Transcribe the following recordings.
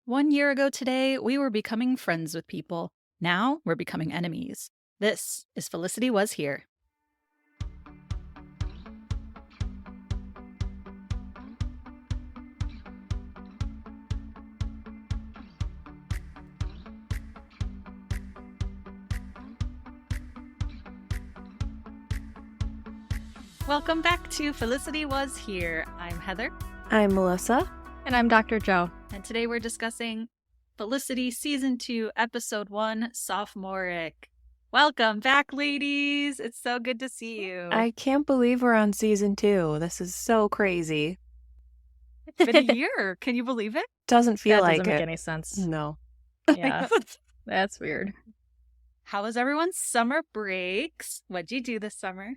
1 year ago today, we were becoming friends with people. Now we're becoming enemies. This is Felicity Was Here. Welcome back to Felicity Was Here. I'm Heather. I'm Melissa. And I'm Dr. Joe. And today we're discussing Felicity Season 2, Episode 1, Sophomoric. Welcome back, ladies. It's so good to see you. I can't believe we're on Season 2. This is so crazy. It's been a year. Can you believe it? Doesn't feel like doesn't it. make any sense. No. Yeah, that's weird. How was everyone's summer breaks? What'd you do this summer?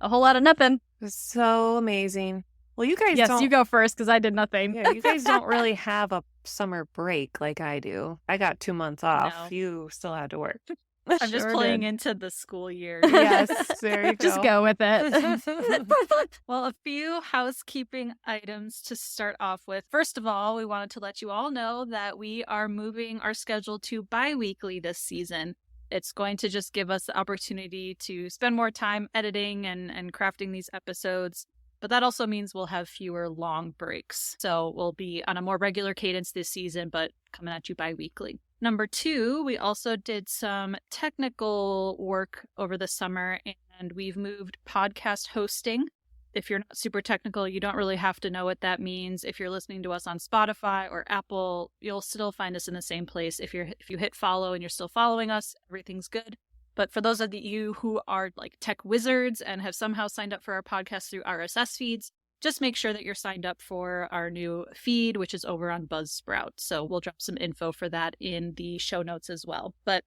A whole lot of nothing. It was so amazing. Well, you guys Yes, don't... you go first because I did nothing. Yeah, you guys don't really have a summer break like I do. I got 2 months off. No. You still had to work. I'm just Sure playing did. into the school year. Yes, there you go. Just go with it. Well, a few housekeeping items to start off with. First of all, we wanted to let you all know that we are moving our schedule to biweekly this season. It's going to just give us the opportunity to spend more time editing and crafting these episodes. But that also means we'll have fewer long breaks. So we'll be on a more regular cadence this season, but coming at you bi-weekly. Number 2, we also did some technical work over the summer, and we've moved podcast hosting. If you're not super technical, you don't really have to know what that means. If you're listening to us on Spotify or Apple, you'll still find us in the same place. If you hit follow and you're still following us, everything's good. But for those of you who are like tech wizards and have somehow signed up for our podcast through RSS feeds, just make sure that you're signed up for our new feed, which is over on Buzzsprout. So we'll drop some info for that in the show notes as well. But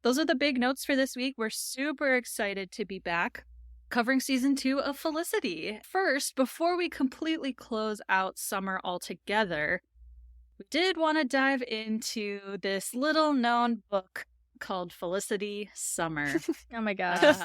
those are the big notes for this week. We're super excited to be back covering Season 2 of Felicity. First, before we completely close out summer altogether, we did want to dive into this little known book called Felicity Summer. Oh my gosh.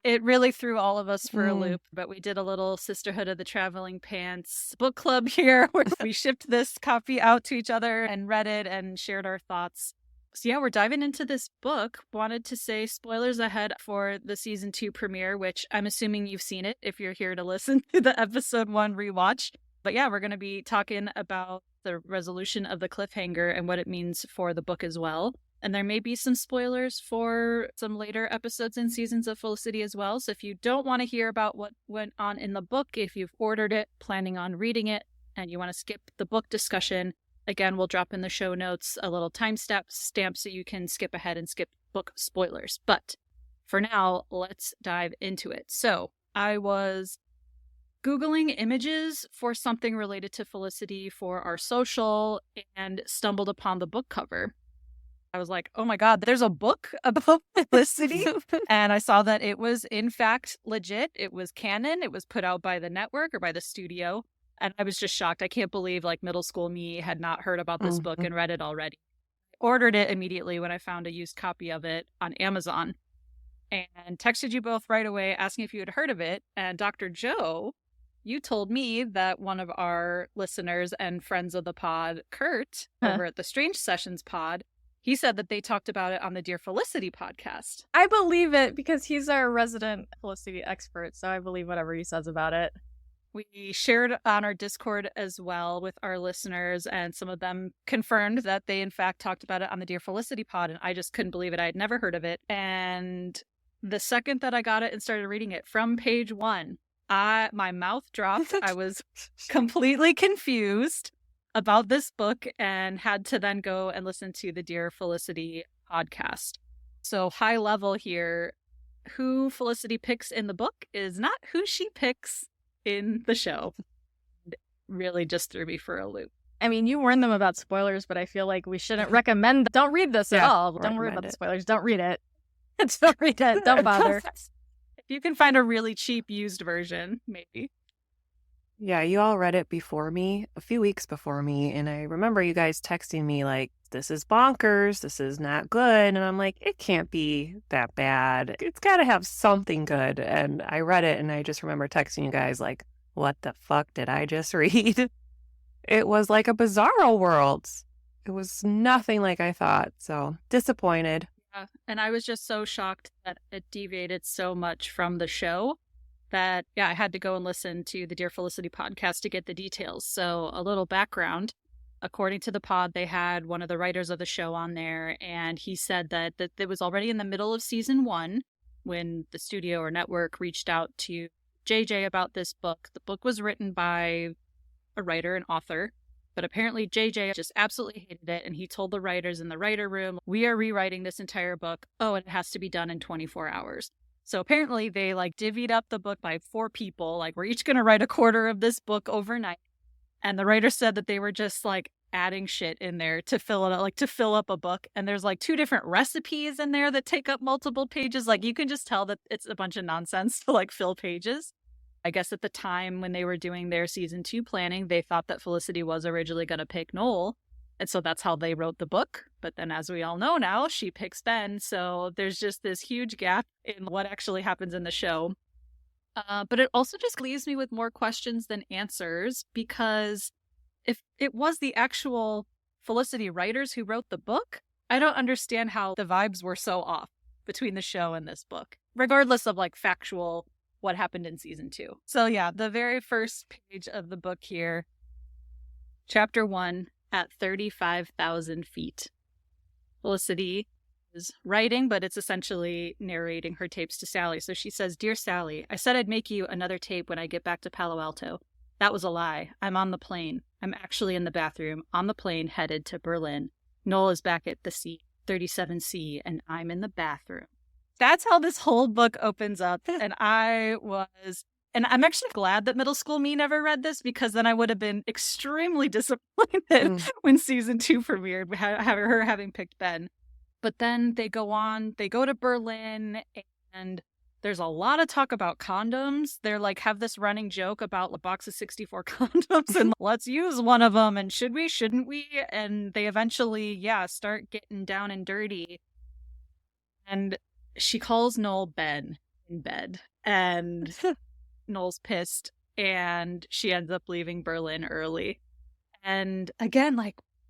It really threw all of us for a loop, but we did a little Sisterhood of the Traveling Pants book club here where we shipped this copy out to each other and read it and shared our thoughts. So yeah, we're diving into this book. Wanted to say spoilers ahead for the Season 2 premiere, which I'm assuming you've seen it if you're here to listen to the Episode 1 rewatch. But yeah, we're going to be talking about the resolution of the cliffhanger and what it means for the book as well. And there may be some spoilers for some later episodes and seasons of Felicity as well. So if you don't want to hear about what went on in the book, if you've ordered it, planning on reading it, and you want to skip the book discussion, again, we'll drop in the show notes a little timestamp so you can skip ahead and skip book spoilers. But for now, let's dive into it. So I was Googling images for something related to Felicity for our social and stumbled upon the book cover. I was like, oh my God, there's a book about Felicity. And I saw that it was, in fact, legit. It was canon. It was put out by the network or by the studio. And I was just shocked. I can't believe like middle school me had not heard about this book and read it already. Ordered it immediately when I found a used copy of it on Amazon and texted you both right away asking if you had heard of it. And Dr. Joe, you told me that one of our listeners and friends of the pod, Kurt, over at the Strange Sessions pod, he said that they talked about it on the Dear Felicity podcast. I believe it because he's our resident Felicity expert, so I believe whatever he says about it. We shared on our Discord as well with our listeners, and some of them confirmed that they, in fact, talked about it on the Dear Felicity pod, and I just couldn't believe it. I had never heard of it. And the second that I got it and started reading it from page 1, my mouth dropped. I was completely confused about this book and had to then go and listen to the Dear Felicity podcast. So high level here, who Felicity picks in the book is not who she picks in the show. It really just threw me for a loop. I mean, you warned them about spoilers, but I feel like we shouldn't recommend. Don't read this at all. Don't worry about the spoilers. Don't read it. Don't read it. Don't bother. If you can find a really cheap used version, maybe. Yeah, you all read it before me, a few weeks before me, and I remember you guys texting me like, this is bonkers, this is not good, and I'm like, it can't be that bad. It's got to have something good, and I read it, and I just remember texting you guys like, what the fuck did I just read? It was like a bizarro world. It was nothing like I thought, so disappointed. Yeah. And I was just so shocked that it deviated so much from the show that, yeah, I had to go and listen to the Dear Felicity podcast to get the details. So a little background. According to the pod, they had one of the writers of the show on there, and he said that it was already in the middle of season 1 when the studio or network reached out to JJ about this book. The book was written by a writer and author, but apparently JJ just absolutely hated it, and he told the writers in the writer room, we are rewriting this entire book. Oh, and it has to be done in 24 hours. So apparently they divvied up the book by 4 people. We're each going to write a quarter of this book overnight. And the writer said that they were just adding shit in there to fill it up, to fill up a book. And there's 2 different recipes in there that take up multiple pages. You can just tell that it's a bunch of nonsense to fill pages. I guess at the time when they were doing their season 2 planning, they thought that Felicity was originally going to pick Noel. And so that's how they wrote the book. But then, as we all know now, she picks Ben. So there's just this huge gap in what actually happens in the show. But it also just leaves me with more questions than answers, because if it was the actual Felicity writers who wrote the book, I don't understand how the vibes were so off between the show and this book, regardless of factual what happened in season 2. So yeah, the very first page of the book here, chapter 1, at 35,000 feet. Felicity is writing, but it's essentially narrating her tapes to Sally. So she says, Dear Sally, I said I'd make you another tape when I get back to Palo Alto. That was a lie. I'm on the plane. I'm actually in the bathroom, on the plane headed to Berlin. Noel is back at the C-37C, and I'm in the bathroom. That's how this whole book opens up. And I'm actually glad that middle school me never read this, because then I would have been extremely disappointed when season 2 premiered, her having picked Ben. But then they go to Berlin, and there's a lot of talk about condoms. They're have this running joke about a box of 64 condoms and let's use one of them. And should we, shouldn't we? And they eventually, start getting down and dirty. And she calls Noel Ben in bed, and Noel's pissed, and she ends up leaving Berlin early. And again,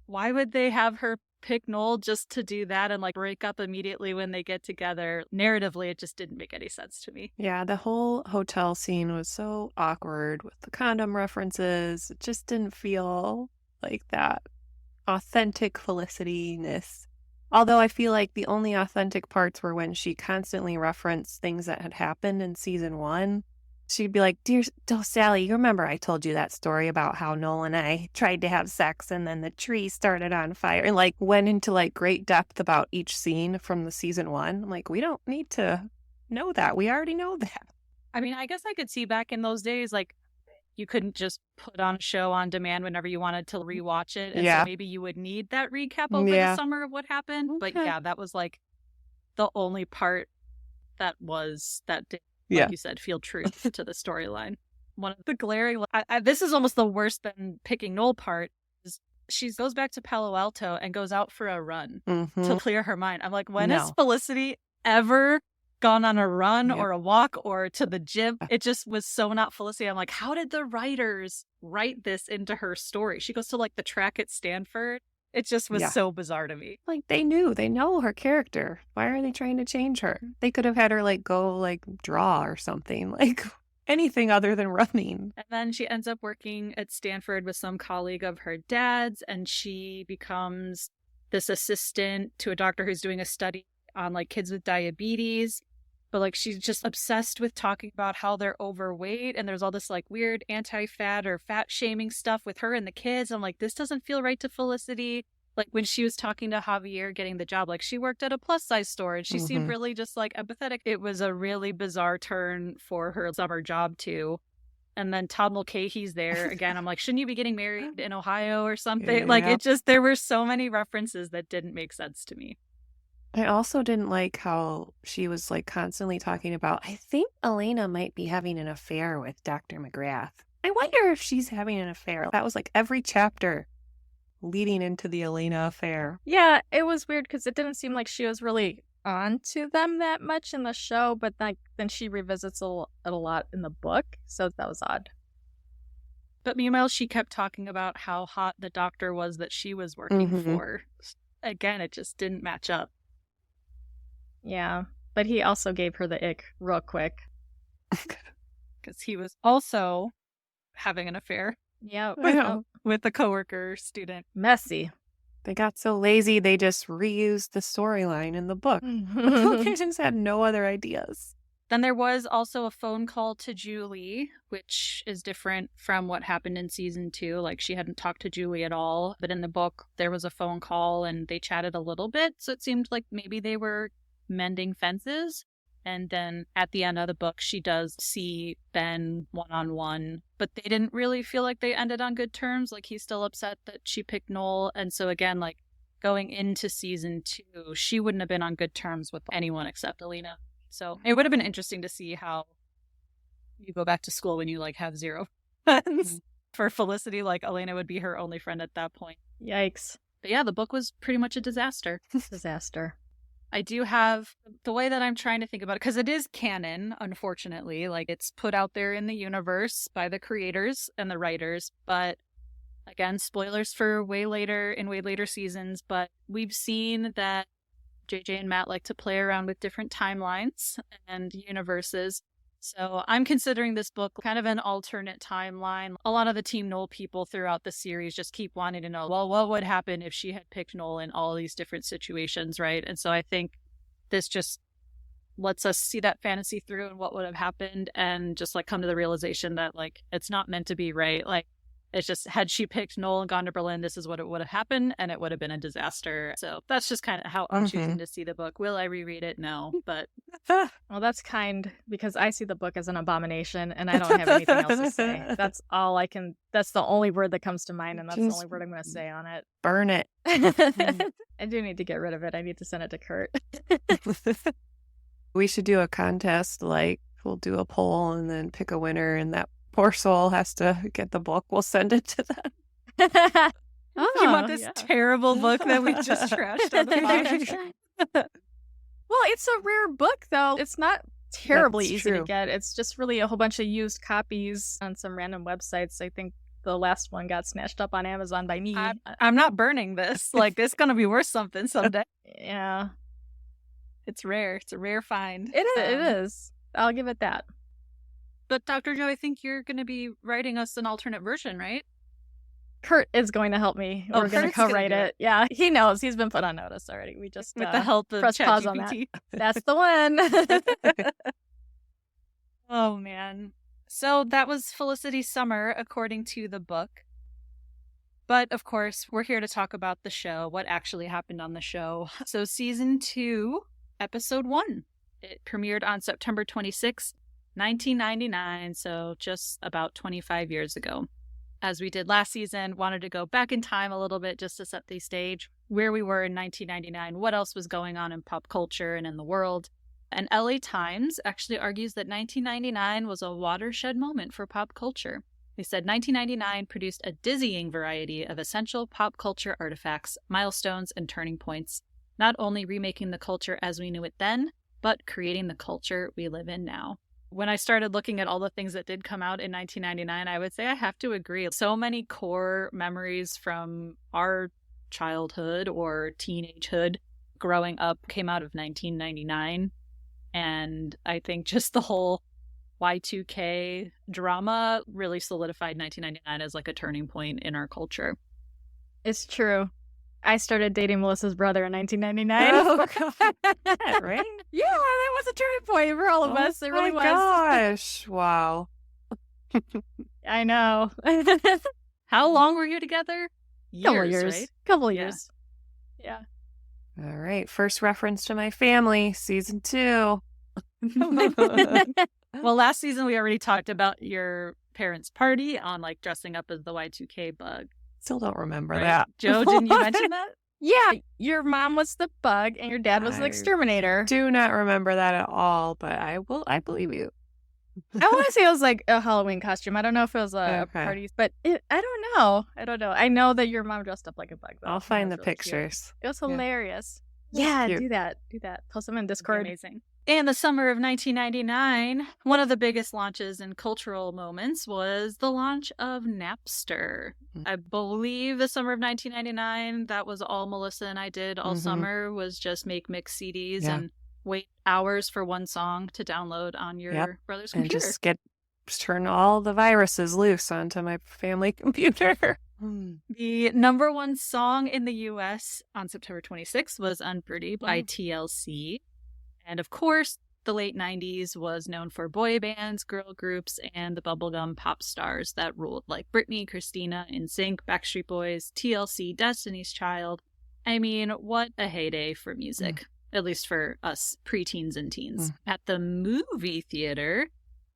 why would they have her pick Noel just to do that and break up immediately when they get together? Narratively, it just didn't make any sense to me. Yeah, the whole hotel scene was so awkward with the condom references. It just didn't feel like that authentic Felicity-ness. Although I feel like the only authentic parts were when she constantly referenced things that had happened in season 1. She'd be like, Dear Sally, you remember I told you that story about how Noel and I tried to have sex and then the tree started on fire, and went into great depth about each scene from the season 1. I'm we don't need to know that. We already know that. I mean, I guess I could see back in those days, you couldn't just put on a show on demand whenever you wanted to rewatch it. And so maybe you would need that recap over the summer of what happened. Okay. But yeah, that was the only part that did, like you said, feel true to the storyline. One of the glaring, this is almost the worse than picking Noel part, is she goes back to Palo Alto and goes out for a run to clear her mind. I'm when has Felicity ever gone on a run or a walk or to the gym? It just was so not Felicity. I'm how did the writers write this into her story? She goes to the track at Stanford. It just was so bizarre to me. They know her character. Why are they trying to change her? They could have had her go draw or something, anything other than running. And then she ends up working at Stanford with some colleague of her dad's, and she becomes this assistant to a doctor who's doing a study on kids with diabetes. But she's just obsessed with talking about how they're overweight, and there's all this weird anti-fat or fat shaming stuff with her and the kids. I'm this doesn't feel right to Felicity. When she was talking to Javier getting the job, she worked at a plus size store and she seemed really just empathetic. It was a really bizarre turn for her summer job too. And then Todd Mulcahy's there again. I'm shouldn't you be getting married in Ohio or something? There were so many references that didn't make sense to me. I also didn't like how she was constantly talking about, I think Elena might be having an affair with Dr. McGrath. I wonder if she's having an affair. That was every chapter leading into the Elena affair. Yeah, it was weird because it didn't seem like she was really onto them that much in the show, but then she revisits it a lot in the book. So that was odd. But meanwhile, she kept talking about how hot the doctor was that she was working for. Again, it just didn't match up. Yeah, but he also gave her the ick real quick. Because he was also having an affair. Yeah, with a coworker student. Messy. They got so lazy, they just reused the storyline in the book. The publications had no other ideas. Then there was also a phone call to Julie, which is different from what happened in season 2. Like, she hadn't talked to Julie at all. But in the book, there was a phone call and they chatted a little bit. So it seemed like maybe they were mending fences. And then at the end of the book, she does see Ben one-on-one. But they didn't really feel like they ended on good terms. Like, he's still upset that she picked Noel. And so again, like, going into season 2, she wouldn't have been on good terms with anyone except Alina. So it would have been interesting to see how you go back to school when you, like, have zero friends. For Felicity, like, Elena would be her only friend at that point. Yikes. But yeah, the book was pretty much a disaster. Disaster. I do have the way that I'm trying to think about it, because it is canon, unfortunately. Like, it's put out there in the universe by the creators and the writers. But again, spoilers for way later seasons. But we've seen that JJ and Matt like to play around with different timelines and universes. So I'm considering this book kind of an alternate timeline. A lot of the Team Noel people throughout the series just keep wanting to know, well, what would happen if she had picked Noel in all these different situations, right? And so I think this just lets us see that fantasy through and what would have happened and just, like, come to the realization that, like, it's not meant to be, right? Like, it's just, had she picked Noel and gone to Berlin, this is what it would have happened, and it would have been a disaster. So that's just kind of how I'm choosing to see the book. Will I reread it? No, but... Well, that's kind, because I see the book as an abomination, and I don't have anything else to say. That's all I can... That's the only word that comes to mind, and that's the only word I'm going to say on it. Burn it. I do need to get rid of it. I need to send it to Kurt. We should do a contest, like, we'll do a poll and then pick a winner, and that poor soul has to get the book. We'll send it to them. You want this terrible book that we just trashed on the podcast? Well, it's a rare book, though. It's not terribly That's easy true. to get. It's just really a whole bunch of used copies on some random websites. I think the last one got snatched up on Amazon by me. I'm not burning this. Like, this is going to be worth something someday. Yeah. It's rare. It's a rare find. It is. I'll give it that. But Dr. Joe, I think you're going to be writing us an alternate version, right? Kurt is going to help me. We're going to co-write it. Yeah, he knows. He's been put on notice already. We just with the help of press pause on that. That's the one. Oh, man. So that was Felicity's summer, according to the book. But, of course, we're here to talk about the show, what actually happened on the show. So season 2, episode 1. It premiered on September 26th, 1999, so just about 25 years ago. As we did last season, wanted to go back in time a little bit just to set the stage, where we were in 1999, what else was going on in pop culture and in the world. And LA Times actually argues that 1999 was a watershed moment for pop culture. They said 1999 produced a dizzying variety of essential pop culture artifacts, milestones, and turning points, not only remaking the culture as we knew it then, but creating the culture we live in now. When I started looking at all the things that did come out in 1999, I would say I have to agree. So many core memories from our childhood or teenagehood growing up came out of 1999. And I think just the whole Y2K drama really solidified 1999 as, like, a turning point in our culture. It's true. I started dating Melissa's brother in 1999. Oh, God. Right? Yeah, that was a turning point for all of us. It really was. Gosh. Wow. I know. How long were you together? Couple years. Right? Couple Yeah. years. Yeah. All right. First reference to my family, season 2. Well, last season we already talked about your parents' party on, like, dressing up as the Y2K bug. Still don't remember Right? that. Joe, didn't you mention that? Yeah, your mom was the bug and your dad was the I exterminator. Do not remember that at all, but I believe you. I want to say it was like a Halloween costume. I don't know if it was a Okay. party, but I don't know. I know that your mom dressed up like a bug, though. I'll find That the was really cute. pictures. It was Yeah. hilarious. That's Yeah, cute. do that. Post them in It'd be Discord. amazing. In the summer of 1999, one of the biggest launches and cultural moments was the launch of Napster. I believe the summer of 1999, that was all Melissa and I did all summer, was just make mix CDs and wait hours for one song to download on your brother's computer. And just turn all the viruses loose onto my family computer. The number one song in the U.S. on September 26th was Unpretty by TLC. And of course, the late 90s was known for boy bands, girl groups, and the bubblegum pop stars that ruled, like Britney, Christina, NSYNC, Backstreet Boys, TLC, Destiny's Child. I mean, what a heyday for music, at least for us preteens and teens. At the movie theater,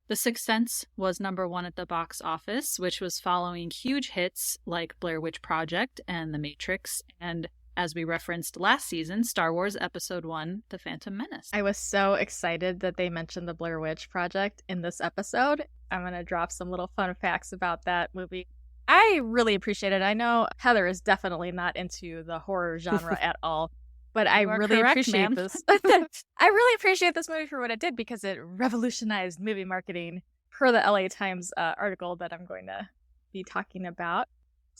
The Sixth Sense was number one at the box office, which was following huge hits like Blair Witch Project and The Matrix, and as we referenced last season, Star Wars Episode 1, The Phantom Menace. I was so excited that they mentioned the Blair Witch Project in this episode. I'm going to drop some little fun facts about that movie. I really appreciate it. I know Heather is definitely not into the horror genre at all, but I really appreciate this. I really appreciate this movie for what it did because it revolutionized movie marketing per the LA Times article that I'm going to be talking about.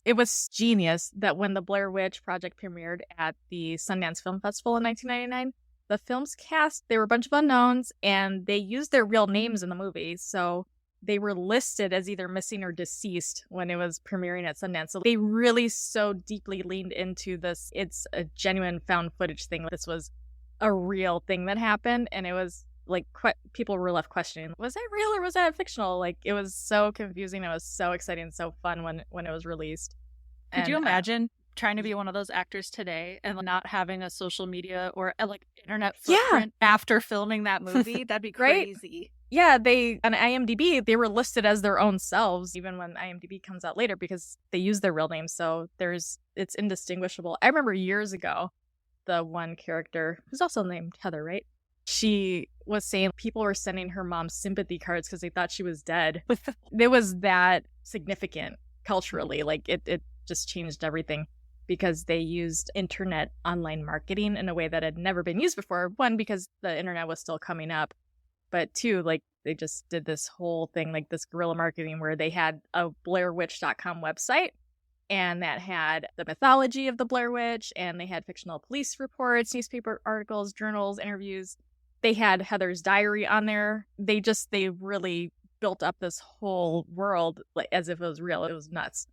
It was genius that when the Blair Witch Project premiered at the Sundance Film Festival in 1999, the film's cast, they were a bunch of unknowns, and they used their real names in the movie. So they were listed as either missing or deceased when it was premiering at Sundance. So they really so deeply leaned into this. It's a genuine found footage thing. This was a real thing that happened, and it was like people were left questioning, was that real or was that fictional? Like, it was so confusing. It was so exciting and so fun when it was released. Could you imagine trying to be one of those actors today and not having a social media or like internet footprint after filming that movie? That'd be crazy. Yeah, they on IMDb, they were listed as their own selves, even when IMDb comes out later, because they use their real names. So it's indistinguishable. I remember years ago, the one character, who's also named Heather, right? She was saying people were sending her mom sympathy cards because they thought she was dead. It was that significant culturally. Like, it just changed everything because they used internet online marketing in a way that had never been used before. One, because the internet was still coming up. But two, like, they just did this whole thing, like this guerrilla marketing where they had a BlairWitch.com website. And that had the mythology of the Blair Witch, and they had fictional police reports, newspaper articles, journals, interviews. They had Heather's diary on there. They really built up this whole world like as if it was real. It was nuts.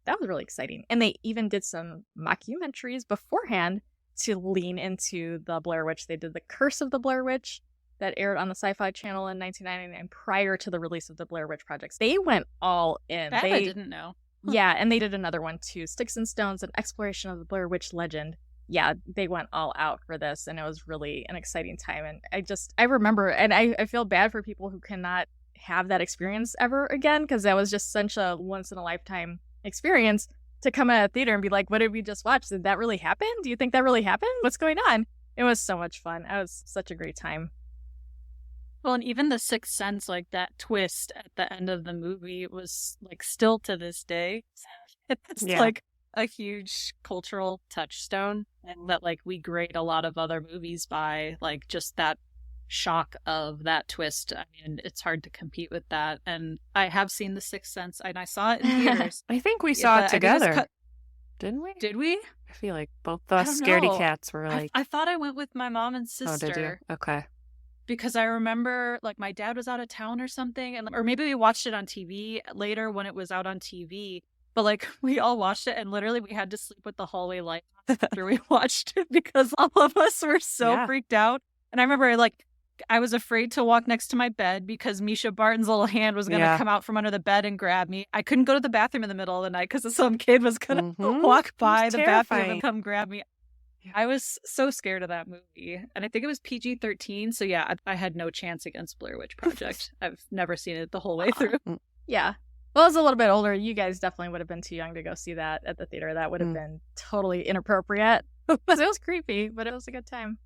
That was really exciting. And they even did some mockumentaries beforehand to lean into the Blair Witch. They did The Curse of the Blair Witch that aired on the Sci-Fi Channel in 1999 prior to the release of the Blair Witch Project. They went all in. That I didn't know. Yeah, and they did another one too, Sticks and Stones, an exploration of the Blair Witch legend. Yeah, they went all out for this, and it was really an exciting time. And I remember, and I feel bad for people who cannot have that experience ever again, because that was just such a once-in-a-lifetime experience to come out of the theater and be like, what did we just watch? Did that really happen? Do you think that really happened? What's going on? It was so much fun. It was such a great time. Well, and even The Sixth Sense, like that twist at the end of the movie was like still to this day. It's like a huge cultural touchstone, and that like we grade a lot of other movies by, like, just that shock of that twist. I mean, it's hard to compete with that. And I have seen The Sixth Sense, and I saw it in theaters. I think we saw it together. Didn't we? Did we? I feel like both the scaredy cats were like... I thought I went with my mom and sister. Oh, did you? Okay. Because I remember, like, my dad was out of town or something, or maybe we watched it on TV later when it was out on TV. But, like, we all watched it, and literally we had to sleep with the hallway light after we watched it because all of us were so freaked out. And I remember, like, I was afraid to walk next to my bed because Misha Barton's little hand was going to come out from under the bed and grab me. I couldn't go to the bathroom in the middle of the night because some kid was going to walk by the bathroom and come grab me. I was so scared of that movie. And I think it was PG-13. So yeah, I had no chance against Blair Witch Project. I've never seen it the whole way through. Yeah. Well, I was a little bit older. You guys definitely would have been too young to go see that at the theater. That would have been totally inappropriate. It was creepy, but it was a good time.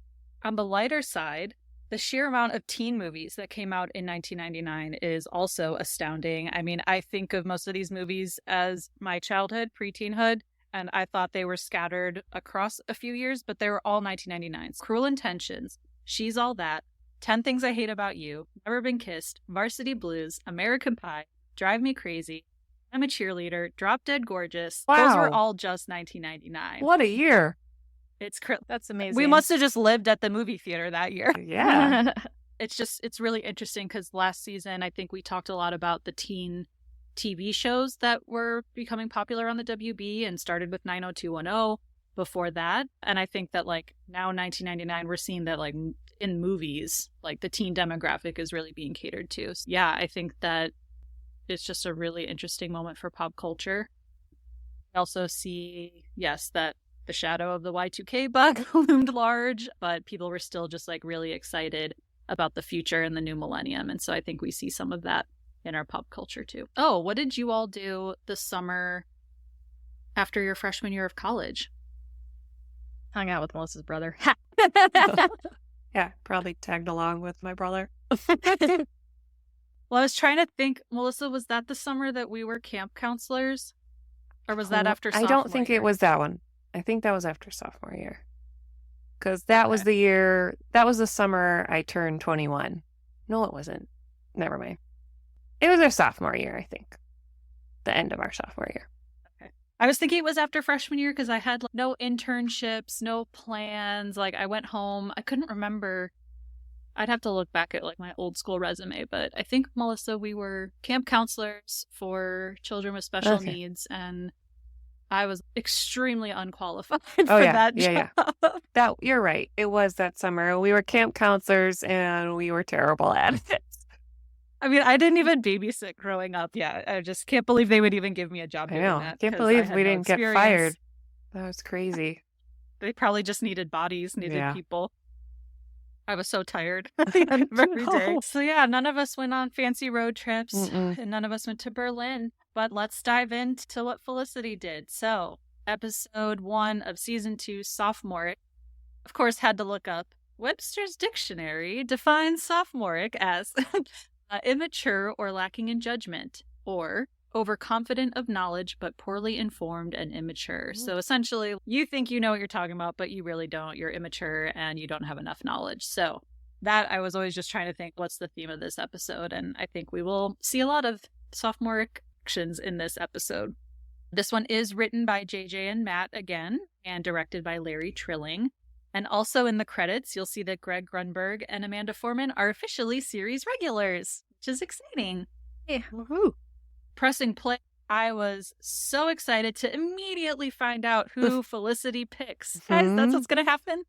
On the lighter side, the sheer amount of teen movies that came out in 1999 is also astounding. I mean, I think of most of these movies as my childhood, pre-teenhood, and I thought they were scattered across a few years, but they were all 1999s. Cruel Intentions, She's All That, 10 Things I Hate About You, Never Been Kissed, Varsity Blues, American Pie, Drive Me Crazy, I'm a Cheerleader, Drop Dead Gorgeous. Wow. Those were all just 1999. What a year. That's amazing. We must have just lived at the movie theater that year. Yeah. It's really interesting because last season, I think we talked a lot about the teen TV shows that were becoming popular on the WB and started with 90210 before that. And I think that like now 1999, we're seeing that like in movies, like the teen demographic is really being catered to. So, yeah, I think that it's just a really interesting moment for pop culture. I also see, yes, that the shadow of the Y2K bug loomed large, but people were still just like really excited about the future and the new millennium. And so I think we see some of that in our pop culture too. Oh, what did you all do this summer after your freshman year of college? Hung out with Melissa's brother. Yeah, probably tagged along with my brother. Well, I was trying to think, Melissa, was that the summer that we were camp counselors? Or was that after sophomore I don't think year? it was that one. I think that was after sophomore year. Because that was the year, that was the summer I turned 21. No, it wasn't. Never mind. It was our sophomore year, I think. The end of our sophomore year. Okay. I was thinking it was after freshman year because I had like, no internships, no plans. Like I went home. I couldn't remember. I'd have to look back at like my old school resume, but I think, Melissa, we were camp counselors for children with special needs, and I was extremely unqualified for that job. Yeah. You're right. It was that summer. We were camp counselors, and we were terrible at it. I mean, I didn't even babysit growing up. Yeah, I just can't believe they would even give me a job doing that. I can't believe we didn't get fired. That was crazy. They probably just needed bodies, needed people. I was so tired at the end of every day. So yeah, none of us went on fancy road trips and none of us went to Berlin. But let's dive into what Felicity did. So episode 1 of season 2, Sophomoric, of course, had to look up Webster's Dictionary defines sophomoric as immature or lacking in judgment, or overconfident of knowledge but poorly informed and immature. So essentially, you think you know what you're talking about, but you really don't. You're immature and you don't have enough knowledge. So that I was always just trying to think, what's the theme of this episode? And I think we will see a lot of sophomoric actions in this episode. This one is written by JJ and Matt again, and directed by Larry Trilling. And also in the credits, you'll see that Greg Grunberg and Amanda Foreman are officially series regulars, which is exciting. Yeah. Woohoo. Pressing play, I was so excited to immediately find out who Felicity picks. Guys, that's what's going to happen?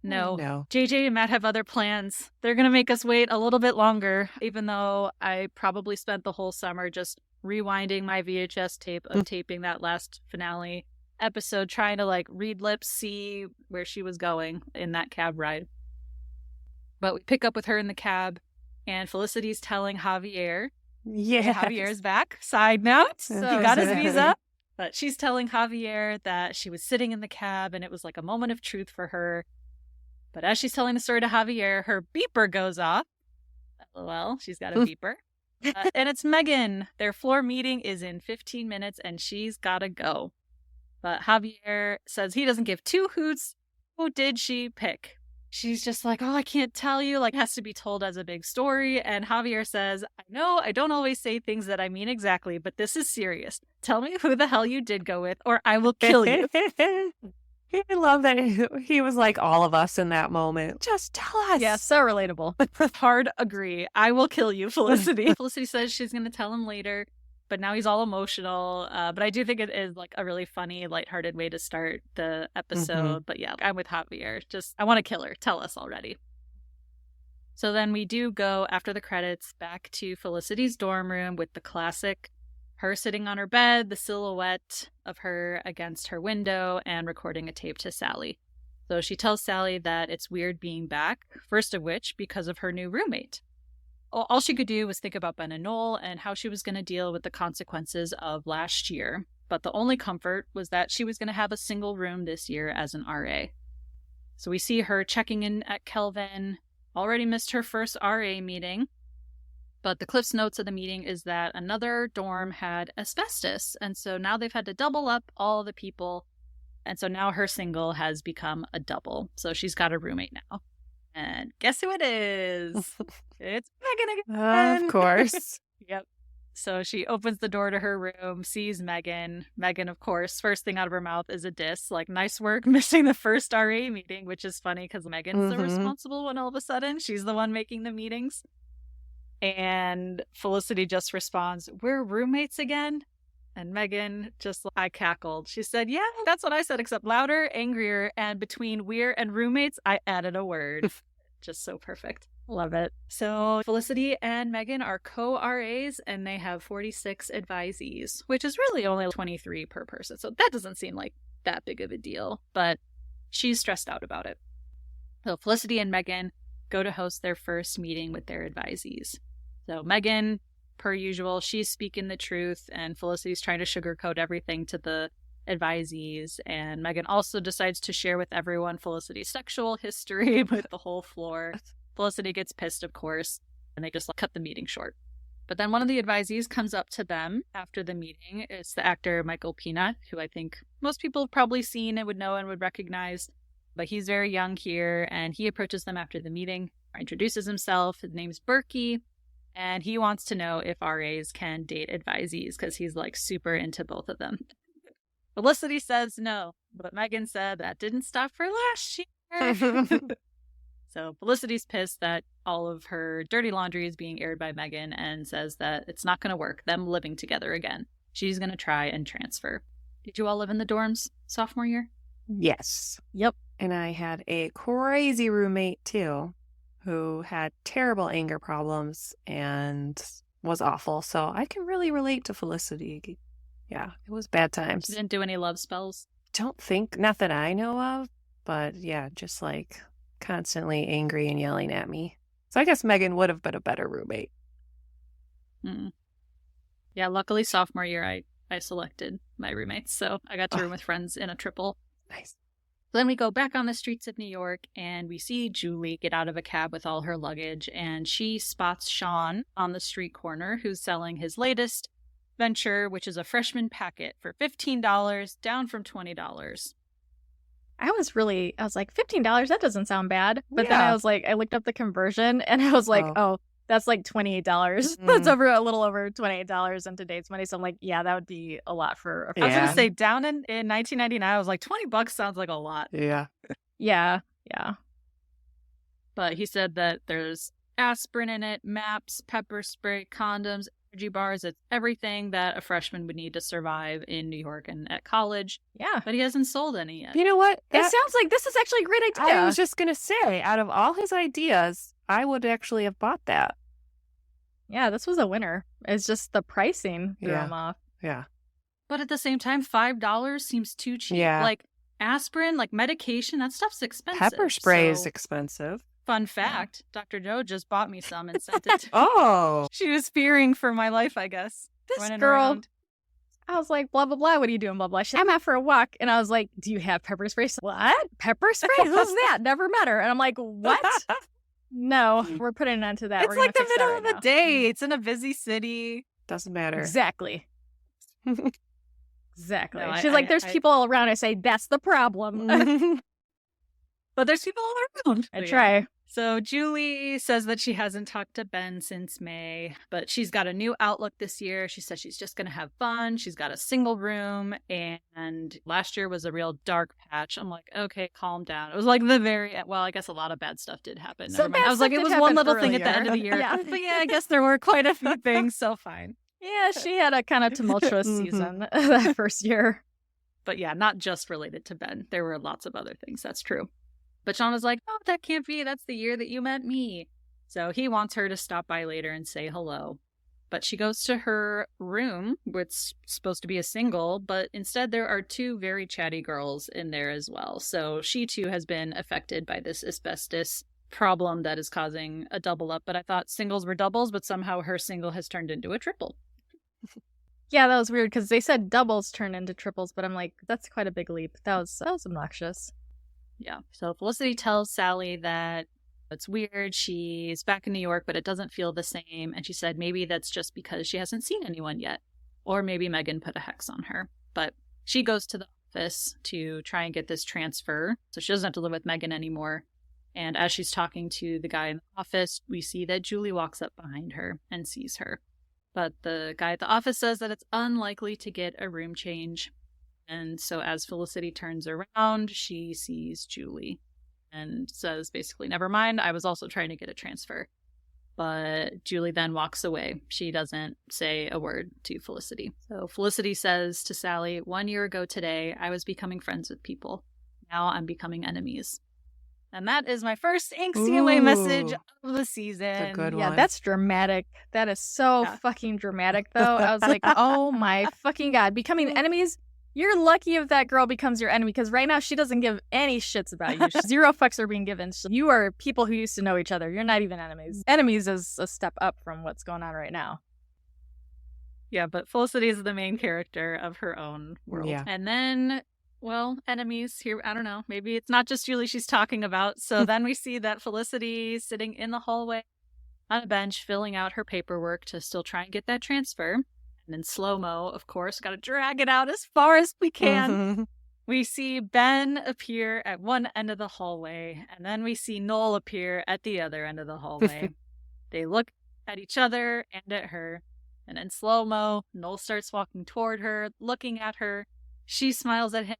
No. JJ and Matt have other plans. They're going to make us wait a little bit longer, even though I probably spent the whole summer just rewinding my VHS tape of taping that last finale episode, trying to like read lips, see where she was going in that cab ride. But we pick up with her in the cab, and Felicity's telling Javier. Yeah, Javier's back. Side note, he got his visa. But she's telling Javier that she was sitting in the cab and it was like a moment of truth for her. But as she's telling the story to Javier, her beeper goes off. LOL, she's got a beeper. And it's Megan. Their floor meeting is in 15 minutes and she's got to go. But Javier says he doesn't give two hoots. Who did she pick? She's just like, oh, I can't tell you. Like, it has to be told as a big story. And Javier says, I know I don't always say things that I mean exactly, but this is serious. Tell me who the hell you did go with, or I will kill you. I love that he was like all of us in that moment. Just tell us. Yeah, so relatable. Hard agree. I will kill you, Felicity. Felicity says she's going to tell him later, but now he's all emotional. But I do think it is like a really funny, lighthearted way to start the episode. But yeah, I'm with Javier. Just, I want to kill her. Tell us already. So then we do go, after the credits, back to Felicity's dorm room with the classic her sitting on her bed, the silhouette of her against her window, and recording a tape to Sally. So she tells Sally that it's weird being back, first of which because of her new roommate. All she could do was think about Ben and Noel and how she was going to deal with the consequences of last year. But the only comfort was that she was going to have a single room this year as an RA. So we see her checking in at Kelvin, already missed her first RA meeting. But the Cliff's Notes of the meeting is that another dorm had asbestos. And so now they've had to double up all the people. And so now her single has become a double. So she's got a roommate now. And guess who it is? It's Megan again. Of course. Yep. So she opens the door to her room, sees Megan. Megan, of course, first thing out of her mouth is a diss. Like, nice work missing the first RA meeting, which is funny because Megan's the responsible one all of a sudden. She's the one making the meetings. And Felicity just responds, "We're roommates again?" And Megan just, I cackled. She said, "Yeah, that's what I said, except louder, angrier, and between we're and roommates, I added a word." Just so perfect. Love it. So Felicity and Megan are co-RAs, and they have 46 advisees, which is really only 23 per person. So that doesn't seem like that big of a deal, but she's stressed out about it. So Felicity and Megan go to host their first meeting with their advisees. So Megan, per usual, she's speaking the truth, and Felicity's trying to sugarcoat everything to the advisees. And Megan also decides to share with everyone Felicity's sexual history with the whole floor. Felicity gets pissed, of course, and they just cut the meeting short. But then one of the advisees comes up to them after the meeting. It's the actor Michael Peanut, who I think most people have probably seen and would know and would recognize. But he's very young here, and he approaches them after the meeting, introduces himself. His name's Berkey, and he wants to know if RAs can date advisees because he's like super into both of them. Felicity says no, but Megan said that didn't stop her last year. So Felicity's pissed that all of her dirty laundry is being aired by Megan and says that it's not going to work, them living together again. She's going to try and transfer. Did you all live in the dorms sophomore year? Yes. Yep. And I had a crazy roommate too, who had terrible anger problems and was awful. So I can really relate to Felicity. Yeah, it was bad times. She didn't do any love spells? Don't think, not that I know of, but yeah, just like constantly angry and yelling at me. So I guess Megan would have been a better roommate. Yeah, luckily sophomore year I selected my roommates, so I got to room with friends in a triple. Nice. Then we go back on the streets of New York, and we see Julie get out of a cab with all her luggage, and she spots Sean on the street corner, who's selling his latest venture, which is a freshman packet for $15, down from $20. I was like, $15? That doesn't sound bad. But then Yeah. I looked up the conversion, and I was like, oh that's like $28. That's a little over $28 in today's money. So I'm like, yeah, that would be a lot for a I was going to say, down in 1999, I was like, $20 sounds like a lot. Yeah. Yeah. But he said that there's aspirin in it, maps, pepper spray, condoms, energy bars. It's everything that a freshman would need to survive in New York and at college. Yeah. But he hasn't sold any yet. You know what? It sounds like this is actually a great idea. I was just going to say, out of all his ideas, I would actually have bought that. Yeah, this was a winner. It's just the pricing threw him off. Yeah. But at the same time, $5 seems too cheap. Yeah. Like aspirin, like medication, that stuff's expensive. Pepper spray is So, expensive. fun fact, Dr. Joe just bought me some and sent it to Oh. She was fearing for my life, I guess. This Running girl, around. I was like, blah, blah, blah. What are you doing, blah, blah? She's like, I'm out for a walk. And I was like, do you have pepper spray? What? Pepper spray? Who's that? Never met her. And I'm like, what? No, we're putting an end to that. It's We're like the gonna fix that middle right of the now. day. It's in a busy city. Doesn't matter. Exactly. Exactly. No, She's like, there's people all around. I say, that's the problem. But there's people all around. I So, yeah. try. So Julie says that she hasn't talked to Ben since May, but she's got a new outlook this year. She says she's just going to have fun. She's got a single room, and last year was a real dark patch. I'm like, okay, calm down. It was like well, I guess a lot of bad stuff did happen. So Never mind. bad I was like, stuff it did was one happen little thing at the end of the earlier. year. Yeah. But yeah, I guess there were quite a few things, so fine. Yeah, she had a kind of tumultuous season that first year. But yeah, not just related to Ben. There were lots of other things. That's true. But Sean was like, oh, that can't be. That's the year that you met me. So he wants her to stop by later and say hello. But she goes to her room, which is supposed to be a single, but instead there are two very chatty girls in there as well. So she too has been affected by this asbestos problem that is causing a double up. But I thought singles were doubles, but somehow her single has turned into a triple. Yeah, that was weird because they said doubles turn into triples, but I'm like, that's quite a big leap. That was obnoxious. Yeah. So Felicity tells Sally that it's weird. She's back in New York, but it doesn't feel the same. And she said maybe that's just because she hasn't seen anyone yet. Or maybe Megan put a hex on her. But she goes to the office to try and get this transfer. So she doesn't have to live with Megan anymore. And as she's talking to the guy in the office, we see that Julie walks up behind her and sees her. But the guy at the office says that it's unlikely to get a room change. And so as Felicity turns around, she sees Julie and says basically, never mind, I was also trying to get a transfer. But Julie then walks away. She doesn't say a word to Felicity. So Felicity says to Sally, 1 year ago today, I was becoming friends with people. Now I'm becoming enemies. And that is my first ink stay away message of the season. It's a good one. Yeah, that's dramatic. That is so fucking dramatic, though. I was like, oh my fucking God. Becoming enemies? You're lucky if that girl becomes your enemy, because right now she doesn't give any shits about you. Zero fucks are being given. You are people who used to know each other. You're not even enemies. Enemies is a step up from what's going on right now. Yeah, but Felicity is the main character of her own world. Yeah. And then, well, enemies here, I don't know. Maybe it's not just Julie she's talking about. So then we see that Felicity sitting in the hallway on a bench filling out her paperwork to still try and get that transfer. And in slow-mo, of course, got to drag it out as far as we can. We see Ben appear at one end of the hallway, and then we see Noel appear at the other end of the hallway. They look at each other and at her, and in slow-mo, Noel starts walking toward her, looking at her. She smiles at him,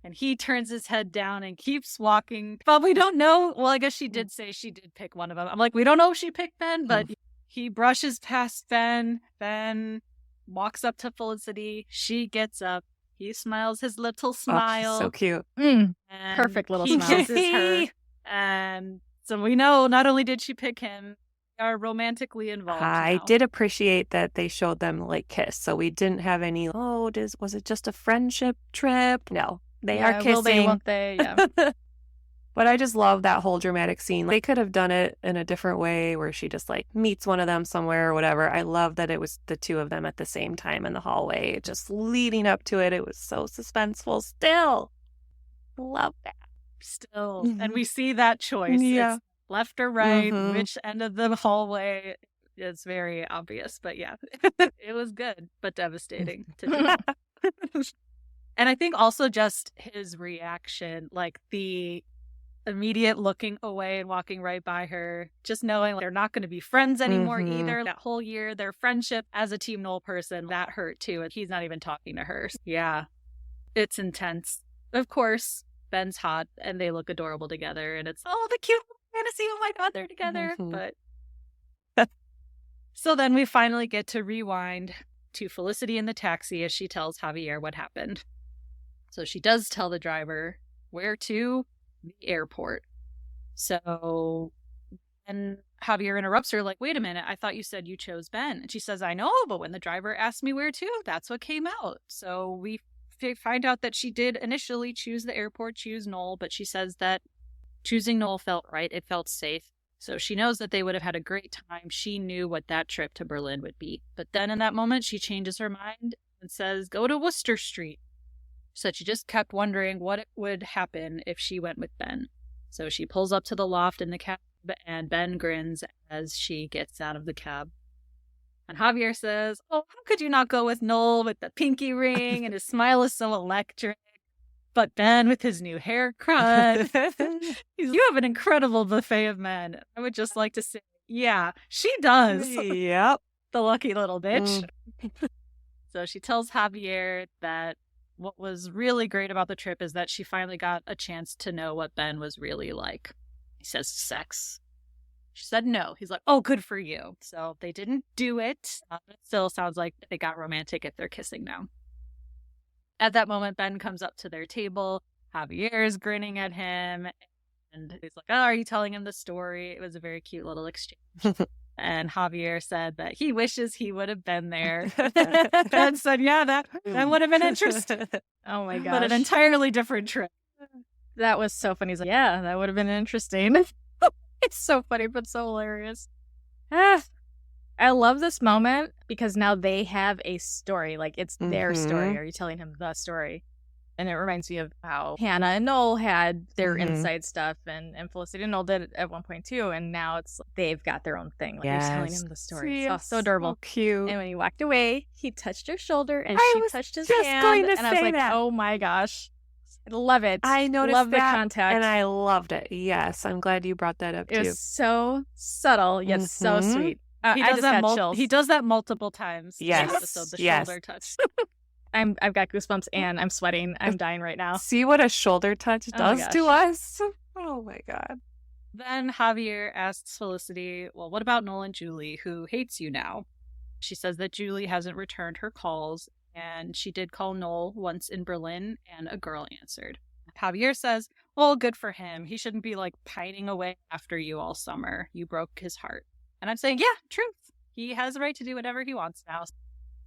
and he turns his head down and keeps walking. But we don't know. Well, I guess she did say she did pick one of them. I'm like, we don't know if she picked Ben, but he brushes past Ben. Ben walks up to Felicity. She gets up. He smiles his little smile. Oh, so cute. Perfect little he smile. Kisses her. And so we know not only did she pick him, they are romantically involved. I now. did appreciate that they showed them like kiss. So we didn't have any, was it just a friendship trip? No, they are kissing. Will they, won't they? Yeah. But I just love that whole dramatic scene. They could have done it in a different way where she just like meets one of them somewhere or whatever. I love that it was the two of them at the same time in the hallway, just leading up to it. It was so suspenseful still. Love that. Still. And we see that choice. Yeah. It's left or right, which end of the hallway. It's very obvious, but yeah, it was good, but devastating to do. And I think also just his reaction, like the immediate looking away and walking right by her, just knowing they're not going to be friends anymore either. That whole year, their friendship as a Team Noel person, that hurt too. He's not even talking to her. Yeah, it's intense. Of course, Ben's hot and they look adorable together. And it's, the cute fantasy. Oh my God, they're together. But so then we finally get to rewind to Felicity in the taxi as she tells Javier what happened. So she does tell the driver where to. The airport. So, and Javier interrupts her like, wait a minute, I thought you said you chose Ben. And she says, I know, but when the driver asked me where to, that's what came out. So we find out that she did initially choose the airport, choose Noel, but she says that choosing Noel felt right. It felt safe. So she knows that they would have had a great time. She knew what that trip to Berlin would be. But then in that moment, she changes her mind and says, go to Worcester Street. So she just kept wondering what would happen if she went with Ben. So she pulls up to the loft in the cab, and Ben grins as she gets out of the cab. And Javier says, how could you not go with Noel with the pinky ring? And his smile is so electric. But Ben with his new haircut. You have an incredible buffet of men. I would just like to say, yeah, she does. Yep. The lucky little bitch. So she tells Javier that what was really great about the trip is that she finally got a chance to know what Ben was really like. He says sex. She said no. He's like, good for you. So they didn't do it. It still sounds like they got romantic if they're kissing now. At that moment, Ben comes up to their table. Javier is grinning at him. And he's like, are you telling him the story? It was a very cute little exchange. And Javier said that he wishes he would have been there. Ben said, yeah, that would have been interesting. Oh my gosh. But an entirely different trip. That was so funny. He's like, yeah, that would have been interesting. It's so funny, but so hilarious. I love this moment because now they have a story. Like, it's their story. Are you telling him the story? And it reminds me of how Hannah and Noel had their inside stuff, and Felicity and Noel did it at one point too. And now it's they've got their own thing. Like, you're telling him the story. So adorable. So cute. And when he walked away, he touched her shoulder and I she was touched his just hand. going to and I was say like, that. oh my gosh. Love it. I noticed Love the that, contact. and I loved it. Yes, I'm glad you brought that up It too. was so subtle yet so Mhm. sweet. He I does just that had chills. He does that multiple times in Yes, the episode, the yes. shoulder touch. I've got goosebumps and I'm sweating. I'm dying right now. See what a shoulder touch Oh my does to us? Oh my God. Then Javier asks Felicity, well, what about Noel and Julie, who hates you now? She says that Julie hasn't returned her calls, and she did call Noel once in Berlin, and a girl answered. Javier says, well, good for him. He shouldn't be like pining away after you all summer. You broke his heart. And I'm saying, yeah, truth. He has the right to do whatever he wants now.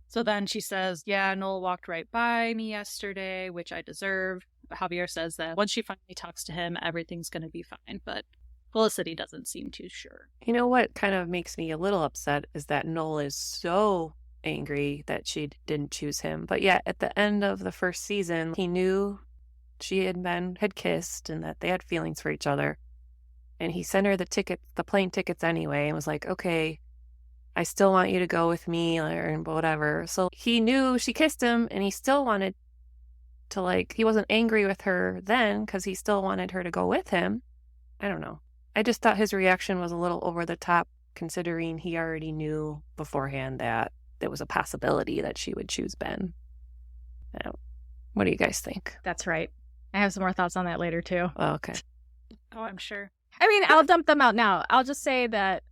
So then she says, yeah, Noel walked right by me yesterday, which I deserve. Javier says that once she finally talks to him, everything's going to be fine. But Felicity doesn't seem too sure. You know what kind of makes me a little upset is that Noel is so angry that she didn't choose him. But yet, at the end of the first season, he knew she and Ben had kissed and that they had feelings for each other. And he sent her the plane tickets anyway, and was like, okay, I still want you to go with me or whatever. So he knew she kissed him, and he still wanted to, like, he wasn't angry with her then because he still wanted her to go with him. I don't know. I just thought his reaction was a little over the top, considering he already knew beforehand that there was a possibility that she would choose Ben. What do you guys think? That's right. I have some more thoughts on that later too. Oh, okay. Oh, I'm sure. I mean, I'll dump them out now. I'll just say that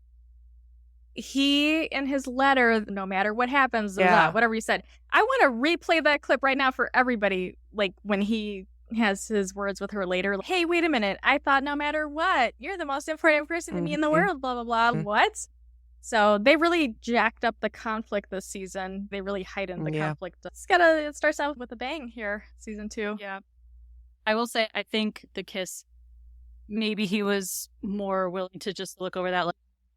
he, in his letter, no matter what happens, whatever he said, I want to replay that clip right now for everybody. Like when he has his words with her later. Like, hey, wait a minute. I thought no matter what, you're the most important person to me in the world, blah, blah, blah. What? So they really jacked up the conflict this season. They really heightened the conflict. It starts out with a bang here, season 2. Yeah. I will say, I think the kiss, maybe he was more willing to just look over that, like,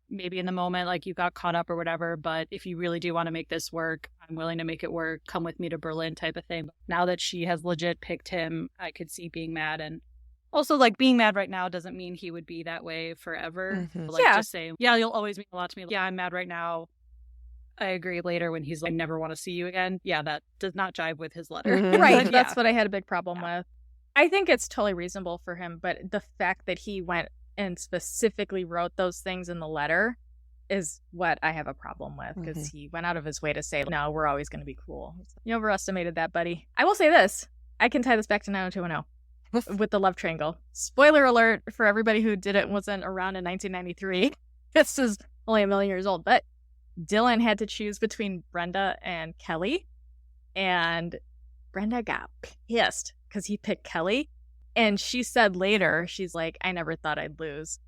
maybe in the moment, like you got caught up or whatever, but if you really do want to make this work, I'm willing to make it work. Come with me to Berlin type of thing. But now that she has legit picked him, I could see being mad. And also, like, being mad right now doesn't mean he would be that way forever. Like, just saying, yeah, you'll always mean a lot to me. Yeah, I'm mad right now. I agree later when he's like, I never want to see you again. Yeah, that does not jive with his letter. Right. That's what I had a big problem with. I think it's totally reasonable for him, but the fact that he went and specifically wrote those things in the letter is what I have a problem with, because he went out of his way to say, no, we're always going to be cool. You overestimated that, buddy. I will say this. I can tie this back to 90210 with the love triangle. Spoiler alert for everybody who wasn't around in 1993. This is only a million years old, but Dylan had to choose between Brenda and Kelly, and Brenda got pissed because he picked Kelly. And she said later, she's like, I never thought I'd lose.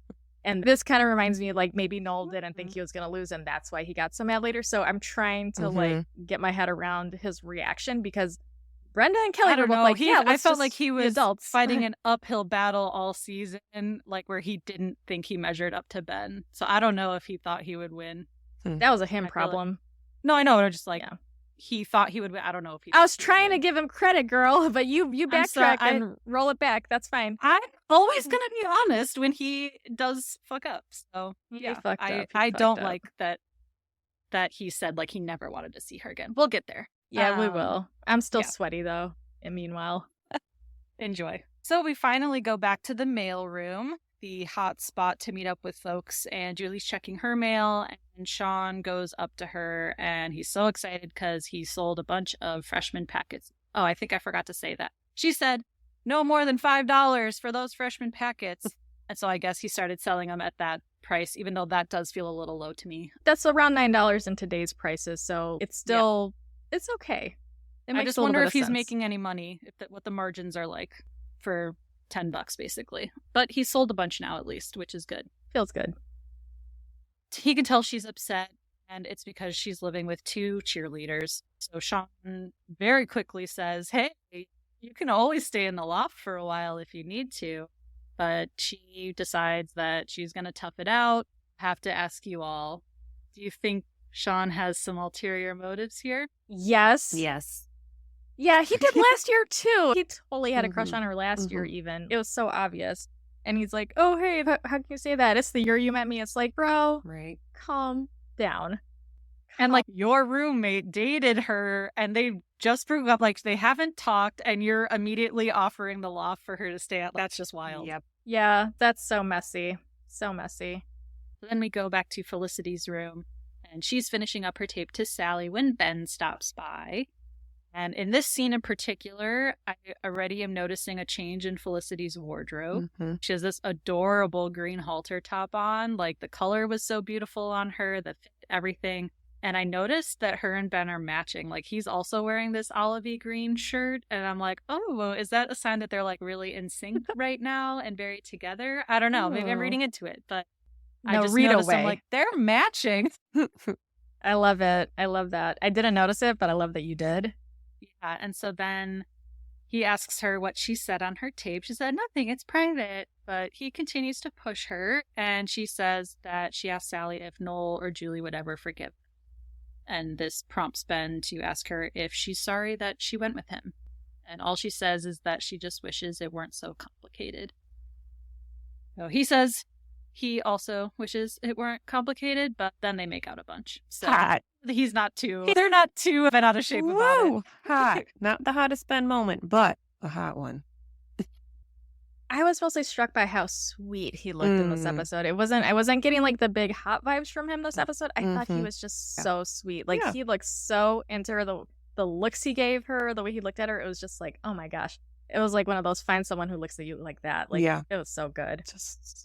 And this kind of reminds me, like, maybe Noel didn't think he was going to lose, and that's why he got so mad later. So I'm trying to, like, get my head around his reaction, because Brenda and Kelly were both like, I felt like he was fighting an uphill battle all season, like, where he didn't think he measured up to Ben. So I don't know if he thought he would win. That was a him problem. No, I know. I'm just like, he thought he would win. I don't know if he. I was trying to give him credit, girl, but you backtrack and roll it back. That's fine. I'm always gonna be honest when he does fuck up. So yeah, I don't like that he said, like, he never wanted to see her again. We'll get there. Yeah, we will. I'm still sweaty though. And meanwhile, enjoy. So we finally go back to the mail room, the hot spot to meet up with folks, and Julie's checking her mail, and Sean goes up to her, and he's so excited because he sold a bunch of freshman packets. Oh, I think I forgot to say that. She said, no more than $5 for those freshman packets. And so I guess he started selling them at that price, even though that does feel a little low to me. That's around $9 in today's prices, so it's still, it's okay. I just wonder if he's making any money, what the margins are like for $10 basically. But he sold a bunch now, at least, which is good. Feels good. He can tell she's upset, and it's because she's living with 2 cheerleaders. So Sean very quickly says, hey, you can always stay in the loft for a while if you need to. But she decides that she's going to tough it out. Have to ask you all, do you think Sean has some ulterior motives here? Yes. Yes. Yeah, he did last year too. He totally had a crush on her last year even. It was so obvious. And he's like, oh, hey, how can you say that? It's the year you met me. It's like, bro, calm down. And, like, your roommate dated her, and they just broke up. Like, they haven't talked, and you're immediately offering the loft for her to stay at. That's just wild. Yep. Yeah, that's so messy. So messy. Then we go back to Felicity's room, and she's finishing up her tape to Sally when Ben stops by. And in this scene in particular, I already am noticing a change in Felicity's wardrobe. Mm-hmm. She has this adorable green halter top on. Like, the color was so beautiful on her, the fit, everything. And I noticed that her and Ben are matching. Like, he's also wearing this olivey green shirt. And I'm like, oh, is that a sign that they're, like, really in sync right now and very together? I don't know. Maybe I'm reading into it. But I No, just read noticed, away. I'm like, they're matching. I love it. I love that. I didn't notice it, but I love that you did. Yeah, and so then he asks her what she said on her tape. She said, nothing, it's private. But he continues to push her, and she says that she asked Sally if Noel or Julie would ever forgive. And this prompts Ben to ask her if she's sorry that she went with him. And all she says is that she just wishes it weren't so complicated. So he says he also wishes it weren't complicated, but then they make out a bunch. So Hot. they're not too bent out of shape about it. Woo! Hot. Not the hottest Ben moment, but a hot one. I was mostly struck by how sweet he looked in this episode. I wasn't getting like the big hot vibes from him this episode. I thought he was just so sweet. Like he looked so into her, the looks he gave her, the way he looked at her, it was just like, oh my gosh. It was like one of those find someone who looks at you like that. Like it was so good.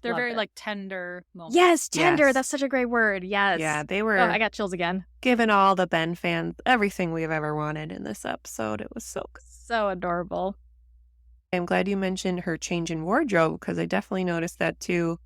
They're very like tender moments. Yes, tender. Yes. That's such a great word. Yes. Yeah, they were I got chills again. giving all the Ben fans everything we've ever wanted in this episode. It was so good. So adorable. I'm glad you mentioned her change in wardrobe because I definitely noticed that too.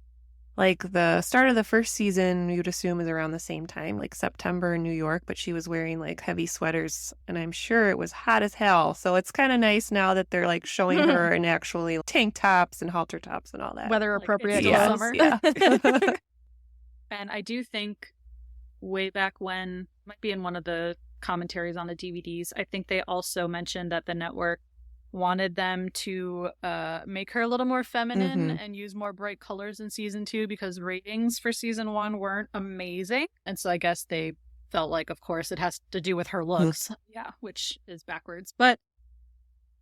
Like the start of the first season, you'd assume is around the same time, like September in New York, but she was wearing like heavy sweaters and I'm sure it was hot as hell. So it's kind of nice now that they're like showing her in actually tank tops and halter tops and all that. Weather appropriate Like, clothes. summer. Yeah. And I do think way back when, might be in one of the commentaries on the DVDs, I think they also mentioned that the network wanted them to make her a little more feminine and use more bright colors in season 2 because ratings for season 1 weren't amazing. And so I guess they felt like, of course, it has to do with her looks. Yeah, which is backwards. But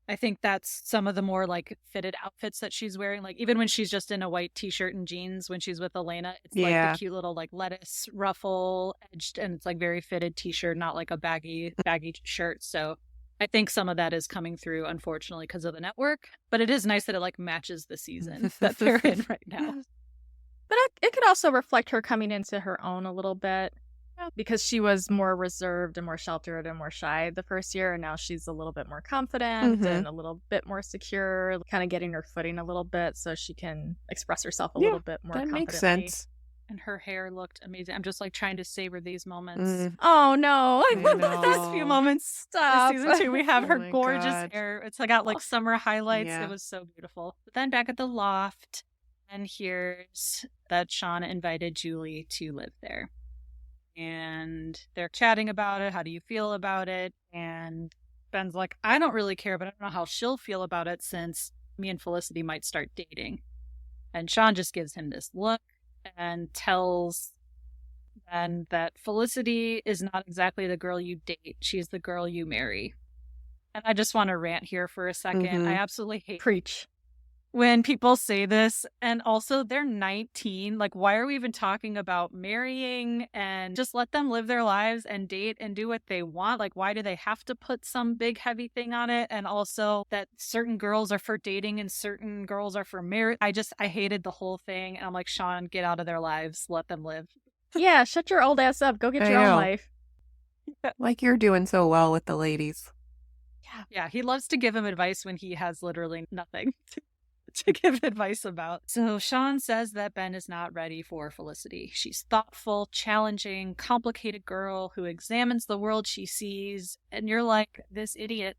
I think that's some of the more like fitted outfits that she's wearing. Like even when she's just in a white t-shirt and jeans when she's with Elena, it's like the cute little like lettuce ruffle edged and it's like very fitted t-shirt, not like a baggy shirt. So I think some of that is coming through, unfortunately, because of the network. But it is nice that it like matches the season that they're in right now. But it could also reflect her coming into her own a little bit because she was more reserved and more sheltered and more shy the first year. And now she's a little bit more confident and a little bit more secure, kind of getting her footing a little bit so she can express herself a little bit more confidently. That makes sense. And her hair looked amazing. I'm just like trying to savor these moments. Oh no! These few moments. Stop. This season 2, we have her my gorgeous God. hair. It's like got like summer highlights. Yeah. It was so beautiful. But then back at the loft, and here's that Sean invited Julie to live there, and they're chatting about it. How do you feel about it? And Ben's like, I don't really care, but I don't know how she'll feel about it since me and Felicity might start dating. And Sean just gives him this look and tells Ben that Felicity is not exactly the girl you date. She's the girl you marry. And I just want to rant here for a second. I absolutely hate Preach. when people say this. And also, they're 19. Like, why are we even talking about marrying? And just let them live their lives and date and do what they want. Like, why do they have to put some big heavy thing on it? And also that certain girls are for dating and certain girls are for marriage. I hated the whole thing. And I'm like, Sean, get out of their lives. Let them live. Yeah, shut your old ass up. Go get your own life. Like you're doing so well with the ladies. Yeah, he loves to give him advice when he has literally nothing to give advice about. So Sean says that Ben is not ready for Felicity. She's thoughtful, challenging, complicated girl who examines the world she sees. And you're like, this idiot.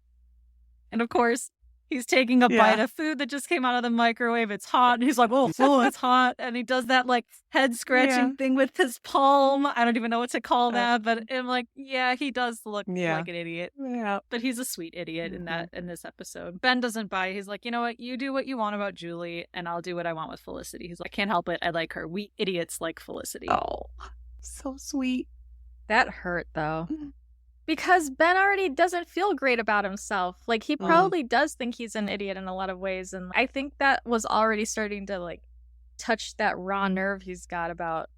And of course, he's taking a bite of food that just came out of the microwave. It's hot. And he's like, oh, it's hot. And he does that like head scratching thing with his palm. I don't even know what to call that. But I'm like, yeah, he does look like an idiot. Yeah. But he's a sweet idiot in this episode. Ben doesn't buy it. He's like, you know what? You do what you want about Julie and I'll do what I want with Felicity. He's like, I can't help it. I like her. We idiots like Felicity. Oh, so sweet. That hurt though. Because Ben already doesn't feel great about himself. Like, he probably does think he's an idiot in a lot of ways. And I think that was already starting to, like, touch that raw nerve he's got about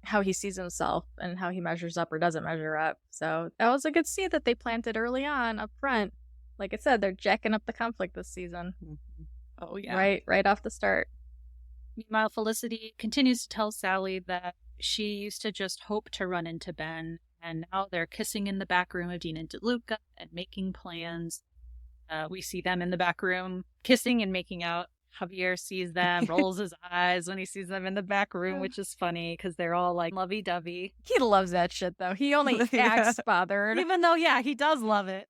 how he sees himself and how he measures up or doesn't measure up. So that was a good seed that they planted early on up front. Like I said, they're jacking up the conflict this season. Oh, yeah. Right off the start. Meanwhile, Felicity continues to tell Sally that she used to just hope to run into Ben, and now they're kissing in the back room of Dean and DeLuca and making plans. We see them in the back room kissing and making out. Javier sees them, rolls his eyes when he sees them in the back room, which is funny because they're all like lovey-dovey. He loves that shit, though. He only acts bothered. Even though, yeah, he does love it.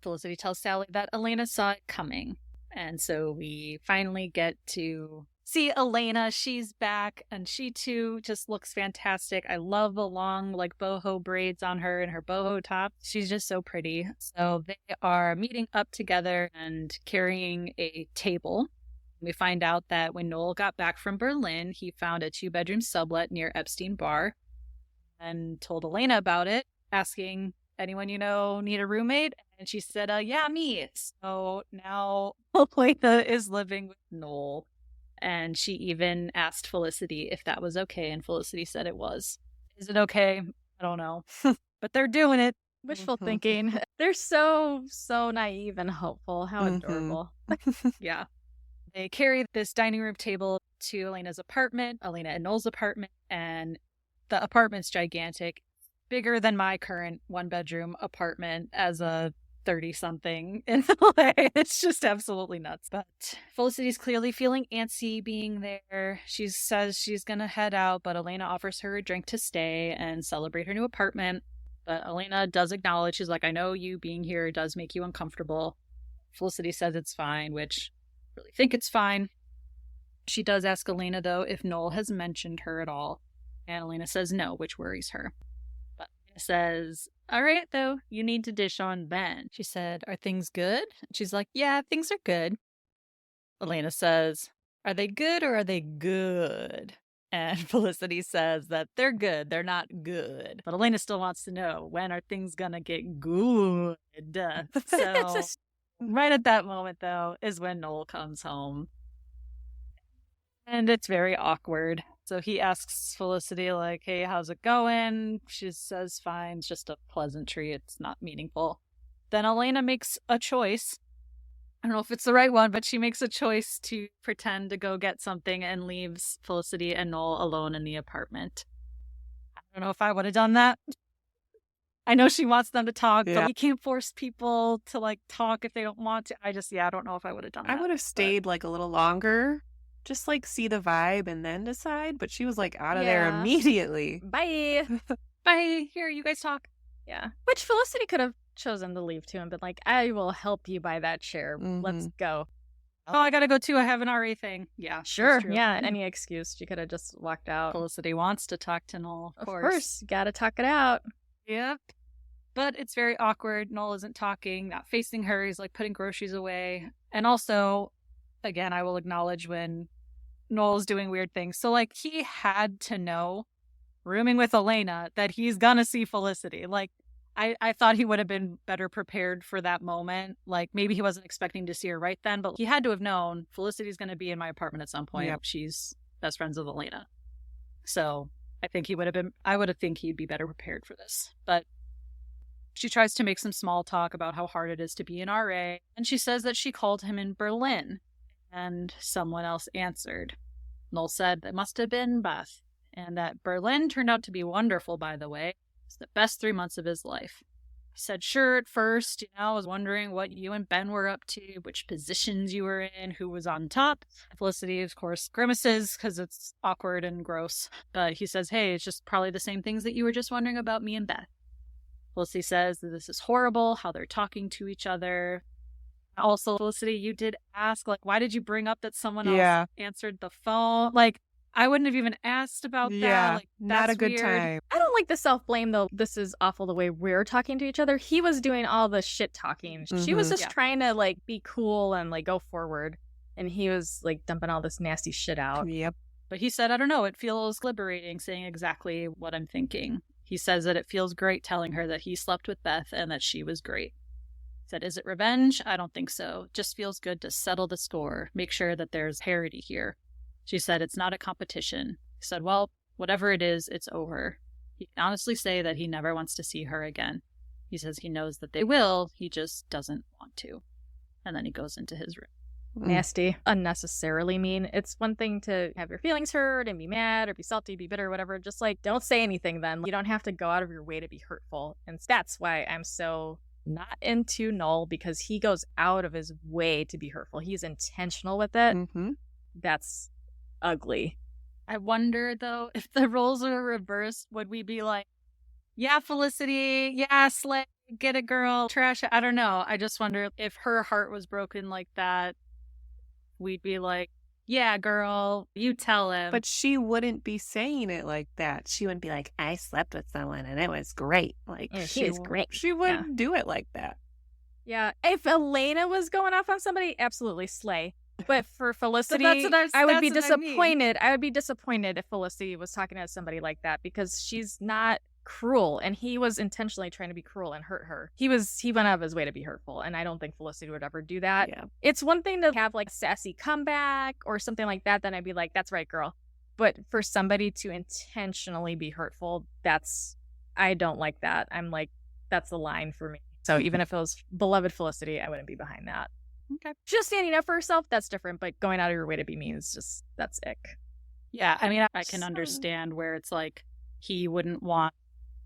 Felicity tells Sally that Elena saw it coming. And so we finally get to see Elena. She's back, and she too just looks fantastic. I love the long, like, boho braids on her and her boho top. She's just so pretty. So they are meeting up together and carrying a table. We find out that when Noel got back from Berlin, he found a 2-bedroom sublet near Epstein Bar and told Elena about it, asking, anyone you know need a roommate? And she said, yeah, me. So now Elena is living with Noel. And she even asked Felicity if that was okay, and Felicity said it was. Is it okay? I don't know. But they're doing it. Wishful thinking. They're so naive and hopeful. How adorable. Yeah. They carry this dining room table to Elena's apartment, Elena and Noel's apartment, and the apartment's gigantic, bigger than my current 1-bedroom apartment as a 30-something in LA. It's just absolutely nuts. But Felicity's clearly feeling antsy being there. She says she's gonna head out, but Elena offers her a drink to stay and celebrate her new apartment. But Elena does acknowledge, she's like, I know you being here does make you uncomfortable. Felicity says it's fine, which I really think it's fine. She does ask Elena, though, if Noel has mentioned her at all. And Elena says no, which worries her. But Elena says, all right, though, you need to dish on Ben. She said, are things good? She's like, yeah, things are good. Elena says, are they good or are they good? And Felicity says that they're good, they're not good. But Elena still wants to know, when are things gonna get good? So right at that moment, though, is when Noel comes home. And it's very awkward. So he asks Felicity, like, hey, how's it going? She says, fine, it's just a pleasantry. It's not meaningful. Then Elena makes a choice. I don't know if it's the right one, but she makes a choice to pretend to go get something and leaves Felicity and Noel alone in the apartment. I don't know if I would have done that. I know she wants them to talk, but you can't force people to, like, talk if they don't want to. I don't know if I would have done that. I would have stayed, like, a little longer, just, like, see the vibe and then decide, but she was, like, out of there immediately. Bye. Bye. Here, you guys talk. Yeah. Which Felicity could have chosen to leave too and been like, I will help you buy that chair. Let's go. Oh, I gotta go too. I have an RA thing. Yeah. Sure. Yeah. Any excuse. She could have just walked out. Felicity wants to talk to Noel, of course. Of course. Gotta talk it out. Yep. But it's very awkward. Noel isn't talking, not facing her. He's like putting groceries away. And also, again, I will acknowledge when Noel's doing weird things. So, like, he had to know, rooming with Elena, that he's gonna see Felicity. Like, I thought he would have been better prepared for that moment. Like, maybe he wasn't expecting to see her right then, but he had to have known Felicity's gonna be in my apartment at some point. Yep. She's best friends with Elena. So I think I would have think he'd be better prepared for this. But she tries to make some small talk about how hard it is to be an RA, and she says that she called him in Berlin, and someone else answered. Noel said it must have been Beth, and that Berlin turned out to be wonderful, by the way. It's the best 3 months of his life. He said, sure, at first, I was wondering what you and Ben were up to, which positions you were in, who was on top. Felicity, of course, grimaces because it's awkward and gross. But he says, hey, it's just probably the same things that you were just wondering about me and Beth. Felicity says that this is horrible, how they're talking to each other. Also, Felicity, you did ask, like, why did you bring up that someone else answered the phone? Like, I wouldn't have even asked about that. Like, not a good weird. time. I don't like the self-blame, though. This is awful the way we're talking to each other. He was doing all the shit talking. She was just trying to, like, be cool and, like, go forward. And he was, like, dumping all this nasty shit out. Yep. But he said, I don't know, it feels liberating saying exactly what I'm thinking. He says that it feels great telling her that he slept with Beth and that she was great. He said, is it revenge? I don't think so. Just feels good to settle the score, make sure that there's parity here. She said, it's not a competition. He said, well, whatever it is, it's over. He can honestly say that he never wants to see her again. He says he knows that they will, he just doesn't want to. And then he goes into his room. Nasty. Unnecessarily mean. It's one thing to have your feelings hurt and be mad or be salty, be bitter, whatever. Just like, don't say anything then. You don't have to go out of your way to be hurtful. And that's why I'm so not into Noel, because he goes out of his way to be hurtful. He's intentional with it. Mm-hmm. That's ugly. I wonder, though, if the roles were reversed, would we be like, yeah, Felicity, yeah, slay, get it, girl, trash it? I don't know. I just wonder if her heart was broken like that, we'd be like, yeah, girl, you tell him. But she wouldn't be saying it like that. She wouldn't be like, I slept with someone and it was great. Like, she was great. She wouldn't do it like that. Yeah. If Elena was going off on somebody, absolutely slay. But for Felicity, that's I would be that's what I disappointed. mean. I would be disappointed if Felicity was talking to somebody like that, because she's not cruel, and he was intentionally trying to be cruel and hurt her. He went out of his way to be hurtful, and I don't think Felicity would ever do that. Yeah. It's one thing to have like a sassy comeback or something like that, then I'd be like, that's right, girl. But for somebody to intentionally be hurtful, I don't like that. I'm like, that's the line for me. So even if it was beloved Felicity, I wouldn't be behind that. Okay. Just standing up for herself, that's different. But going out of your way to be mean is just, that's ick. Yeah, I mean, I can understand where it's like he wouldn't want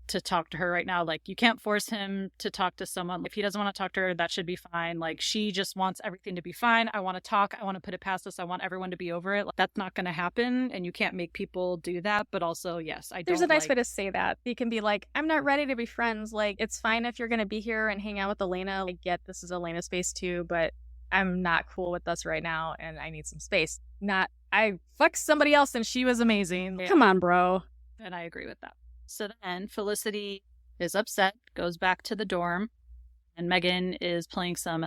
to talk to her right now. Like, you can't force him to talk to someone. If he doesn't want to talk to her, that should be fine. Like, she just wants everything to be fine. I want to talk. I want to put it past us. I want everyone to be over it. Like, that's not going to happen, and you can't make people do that. But also, yes, There's a nice way to say that. You can be like, I'm not ready to be friends. Like, it's fine if you're going to be here and hang out with Elena. I get this is Elena's space too, but I'm not cool with us right now, and I need some space. Not, I fucked somebody else and she was amazing. Yeah. Come on, bro. And I agree with that. So then Felicity is upset, goes back to the dorm, and Megan is playing some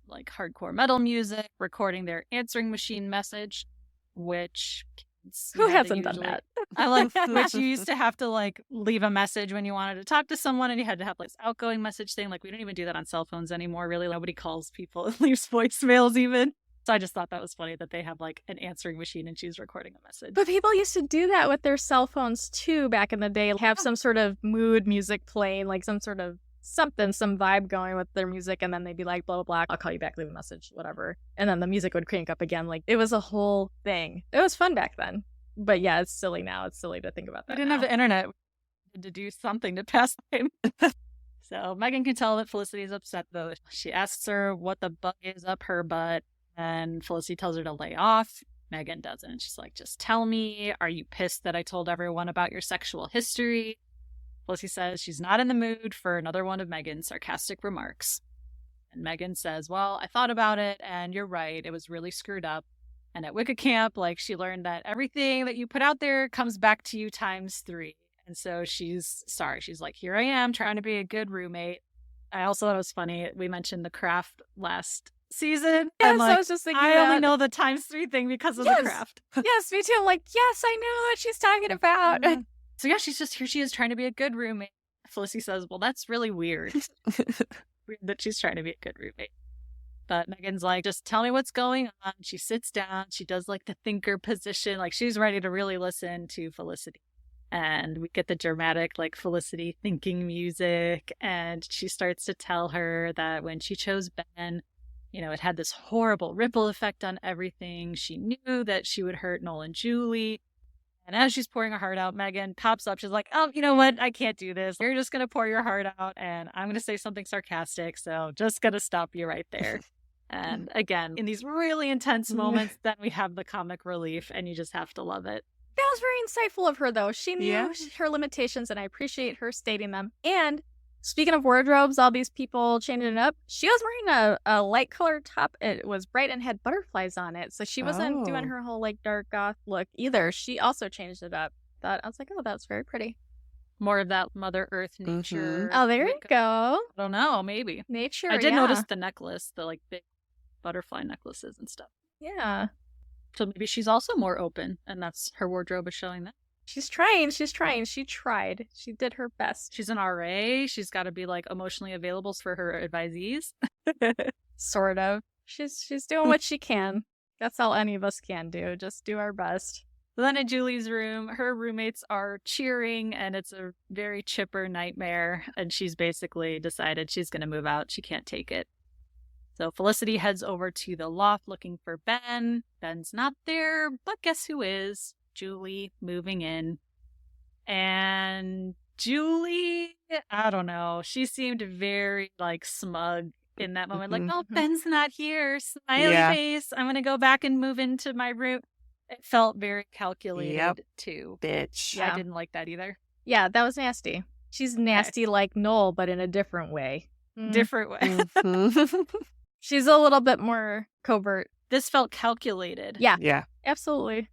like hardcore metal music, recording their answering machine message, which who hasn't done that? I like which you used to have to like leave a message when you wanted to talk to someone, and you had to have like this outgoing message thing. Like, we don't even do that on cell phones anymore. Really, nobody calls people and leaves voicemails even. So I just thought that was funny that they have like an answering machine and she's recording a message. But people used to do that with their cell phones too back in the day. Have some sort of mood music playing, like some sort of something, some vibe going with their music, and then they'd be like, blah, blah, blah, I'll call you back, leave a message, whatever. And then the music would crank up again. Like, it was a whole thing. It was fun back then. But yeah, it's silly now. It's silly to think about that. We didn't have the internet. We had to do something to pass time. So Megan can tell that Felicity is upset, though. She asks her what the bug is up her butt, and Felicity tells her to lay off. Megan doesn't. She's like, just tell me. Are you pissed that I told everyone about your sexual history? Felicity says she's not in the mood for another one of Megan's sarcastic remarks. And Megan says, well, I thought about it, and you're right. It was really screwed up. And at Wicca Camp, like, she learned that everything that you put out there comes back to you ×3. And so she's sorry. She's like, here I am trying to be a good roommate. I also thought it was funny. We mentioned the craft last season. Yes, like, I was just thinking I that. only know the ×3 thing because of the craft. Yes, me too. I'm like, yes, I know what she's talking about. So yeah, she's just, here she is trying to be a good roommate. Felicity says, well, that's really weird. Weird that she's trying to be a good roommate. But Megan's like, just tell me what's going on. She sits down. She does like the thinker position. Like, she's ready to really listen to Felicity. And we get the dramatic, like, Felicity thinking music. And she starts to tell her that when she chose Ben, you know, it had this horrible ripple effect on everything. She knew that she would hurt Noel and Julie. And as she's pouring her heart out, Megan pops up. She's like, oh, you know what? I can't do this. You're just going to pour your heart out, and I'm going to say something sarcastic. So just going to stop you right there. And again, in these really intense moments, then we have the comic relief, and you just have to love it. That was very insightful of her, though. She knew her limitations, and I appreciate her stating them. And speaking of wardrobes, all these people changing it up, she was wearing a light colored top. It was bright and had butterflies on it. So she wasn't doing her whole like dark goth look either. She also changed it up. I was like, oh, that's very pretty. More of that Mother Earth nature. Oh, there you go. I don't know, maybe. Nature, I did notice the necklace, the like big butterfly necklaces and stuff. Yeah. So maybe she's also more open, and that's her wardrobe is showing that. She's trying. She tried. She did her best. She's an RA. She's got to be like emotionally available for her advisees. Sort of. She's doing what she can. That's all any of us can do. Just do our best. So then in Julie's room, her roommates are cheering, and it's a very chipper nightmare. And she's basically decided she's going to move out. She can't take it. So Felicity heads over to the loft looking for Ben. Ben's not there, but guess who is? Julie moving in. And Julie, I don't know. She seemed very like smug in that moment. Like, oh, Ben's not here. Smiley face. I'm going to go back and move into my room. It felt very calculated too. Bitch. Yeah. I didn't like that either. Yeah, that was nasty. She's nasty like Noel, but in a different way. Different way. Mhm. She's a little bit more covert. This felt calculated. Yeah. Yeah. Absolutely.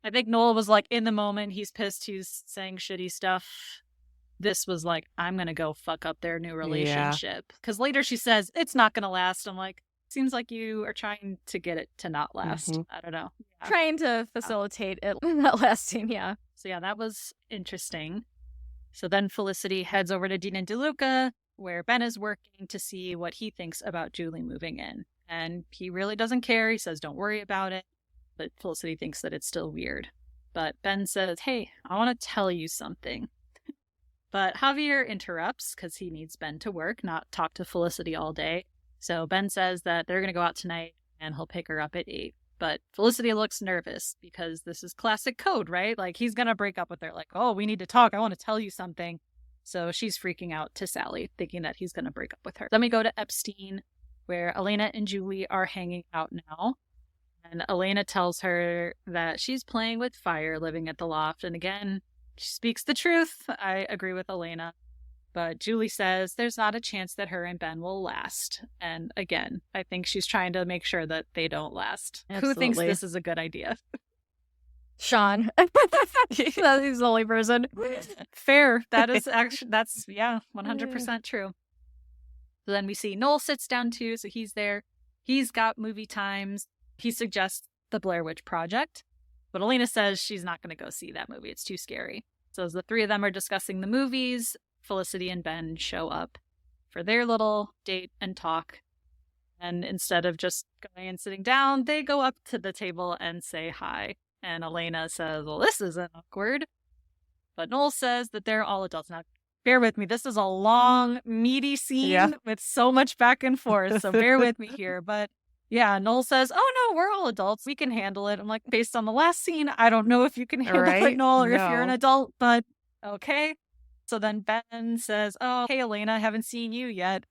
I think Noel was like, in the moment, he's pissed, he's saying shitty stuff. This was like, I'm going to go fuck up their new relationship. Because later she says, it's not going to last. I'm like, seems like you are trying to get it to not last. I don't know. Yeah. Trying to facilitate it not lasting, yeah. So yeah, that was interesting. So then Felicity heads over to Dean and DeLuca, where Ben is working to see what he thinks about Julie moving in. And he really doesn't care. He says, don't worry about it. But Felicity thinks that it's still weird. But Ben says, hey, I want to tell you something. But Javier interrupts because he needs Ben to work, not talk to Felicity all day. So Ben says that they're going to go out tonight and he'll pick her up at 8. But Felicity looks nervous because this is classic code, right? Like he's going to break up with her. Like, oh, we need to talk. I want to tell you something. So she's freaking out to Sally, thinking that he's going to break up with her. Then we go to Epstein, where Elena and Julie are hanging out now. And Elena tells her that she's playing with fire living at the loft. And again, she speaks the truth. I agree with Elena. But Julie says there's not a chance that her and Ben will last. And again, I think she's trying to make sure that they don't last. Absolutely. Who thinks this is a good idea? Sean. He's the only person. Fair. That is actually, that's, 100% true. So then we see Noel sits down too. So he's there. He's got movie times. He suggests the Blair Witch Project. But Elena says she's not going to go see that movie. It's too scary. So as the three of them are discussing the movies, Felicity and Ben show up for their little date and talk. And instead of just going and sitting down, they go up to the table and say hi. And Elena says, well, this isn't awkward. But Noel says that they're all adults. Now, bear with me. This is a long, meaty scene with so much back and forth. So bear with me here. But yeah, Noel says, oh, no, we're all adults. We can handle it. I'm like, based on the last scene, I don't know if you can handle it, Noel, or if you're an adult, but okay. So then Ben says, oh, hey, Elena, I haven't seen you yet.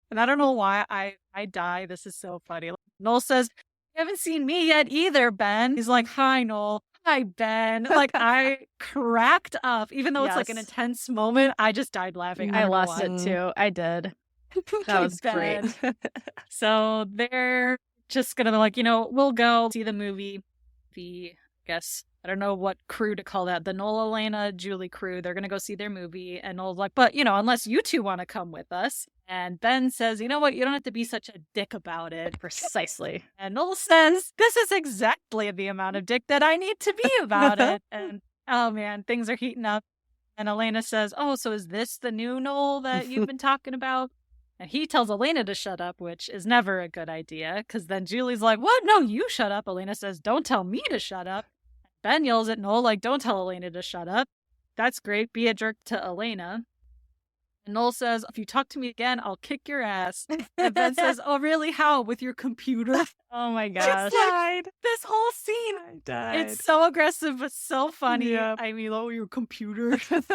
And I don't know why I die. This is so funny. Noel says, you haven't seen me yet either, Ben. He's like, hi, Noel. Hi, Ben. Like, I cracked up. Even though it's like an intense moment, I just died laughing. I lost it too. I did. That was great. So they're just going to be like, we'll go see the movie. I don't know what crew to call that. The Noel, Elena, Julie crew. They're going to go see their movie. And Noel's like, but, unless you two want to come with us. And Ben says, you know what? You don't have to be such a dick about it. Precisely. And Noel says, this is exactly the amount of dick that I need to be about it. And, oh, man, things are heating up. And Elena says, oh, so is this the new Noel that you've been talking about? And he tells Elena to shut up, which is never a good idea. Because then Julie's like, what? No, you shut up. Elena says, don't tell me to shut up. Ben yells at Noel, like, don't tell Elena to shut up. That's great. Be a jerk to Elena. And Noel says, if you talk to me again, I'll kick your ass. And Ben says, oh, really? How? With your computer? Oh, my gosh. Like, this whole scene. I died. It's so aggressive, but so funny. Yep. I mean, oh, your computer. Because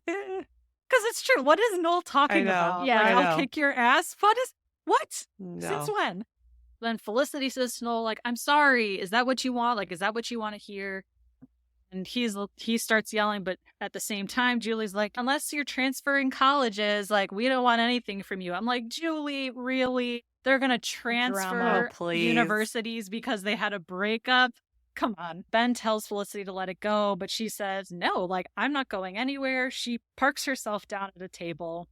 it's true. What is Noel talking about? Yeah, like, I I'll kick your ass? What? No. Since when? Then Felicity says to Noel, like, I'm sorry. Is that what you want? Like, is that what you want to hear? And he starts yelling, but at the same time, Julie's like, unless you're transferring colleges, like, we don't want anything from you. I'm like, Julie, really? They're going to transfer universities because they had a breakup? Come on. Ben tells Felicity to let it go, but she says, no, like, I'm not going anywhere. She parks herself down at a table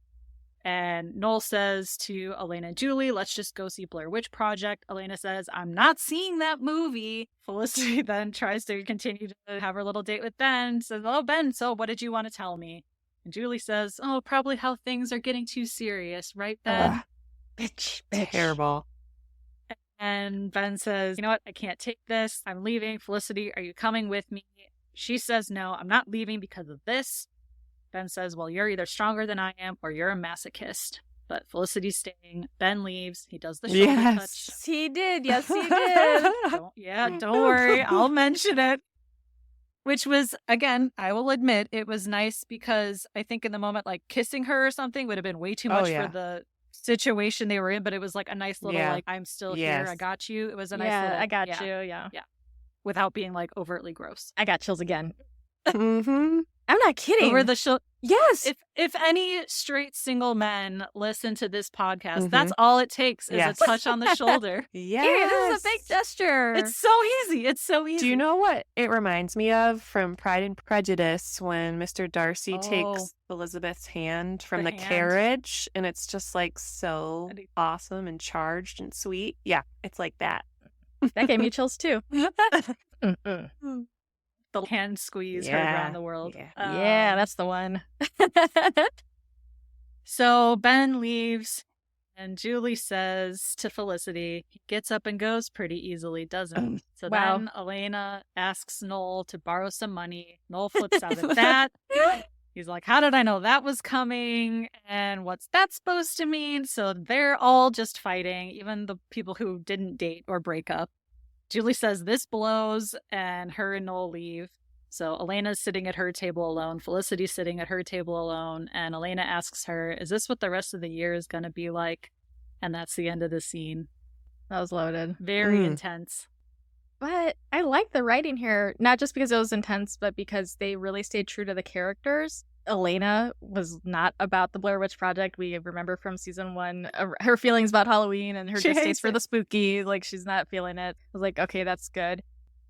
And Noel says to Elena and Julie, let's just go see Blair Witch Project. Elena says, I'm not seeing that movie. Felicity then tries to continue to have her little date with Ben. Says, oh, Ben, so what did you want to tell me? And Julie says, oh, probably how things are getting too serious, right, Ben? Bitch. Terrible. And Ben says, you know what? I can't take this. I'm leaving. Felicity, are you coming with me? She says, no, I'm not leaving because of this. Ben says, well, you're either stronger than I am or you're a masochist. But Felicity's staying. Ben leaves. He does the shoulder touch. Yes, he did. Yes, he did. Don't worry. I'll mention it. Which was, again, I will admit, it was nice because I think in the moment, like kissing her or something would have been way too much for the situation they were in. But it was like a nice little, like, I'm still here. I got you. It was a nice little, I got you. Yeah. Without being like overtly gross. I got chills again. Mm-hmm. I'm not kidding. Over the yes. If any straight single men listen to this podcast, that's all it takes is a touch on the shoulder. Yes. Hey, this is a big gesture. It's so easy. It's so easy. Do you know what it reminds me of from Pride and Prejudice when Mr. Darcy takes Elizabeth's hand from the carriage and it's just like so awesome and charged and sweet? Yeah, it's like that. That gave me chills too. The hand squeeze heard around the world. Yeah, that's the one. So Ben leaves, and Julie says to Felicity, he gets up and goes pretty easily, doesn't he? So then Elena asks Noel to borrow some money. Noel flips out at that. He's like, how did I know that was coming? And what's that supposed to mean? So they're all just fighting, even the people who didn't date or break up. Julie says this blows, and her and Noel leave. So Elena's sitting at her table alone. Felicity's sitting at her table alone. And Elena asks her, is this what the rest of the year is going to be like? And that's the end of the scene. That was loaded. Very intense. But I like the writing here, not just because it was intense, but because they really stayed true to the characters. Elena was not about the Blair Witch Project. We remember from season 1 her feelings about Halloween and her distaste for the spooky. Like, she's not feeling it. I was like, okay, that's good.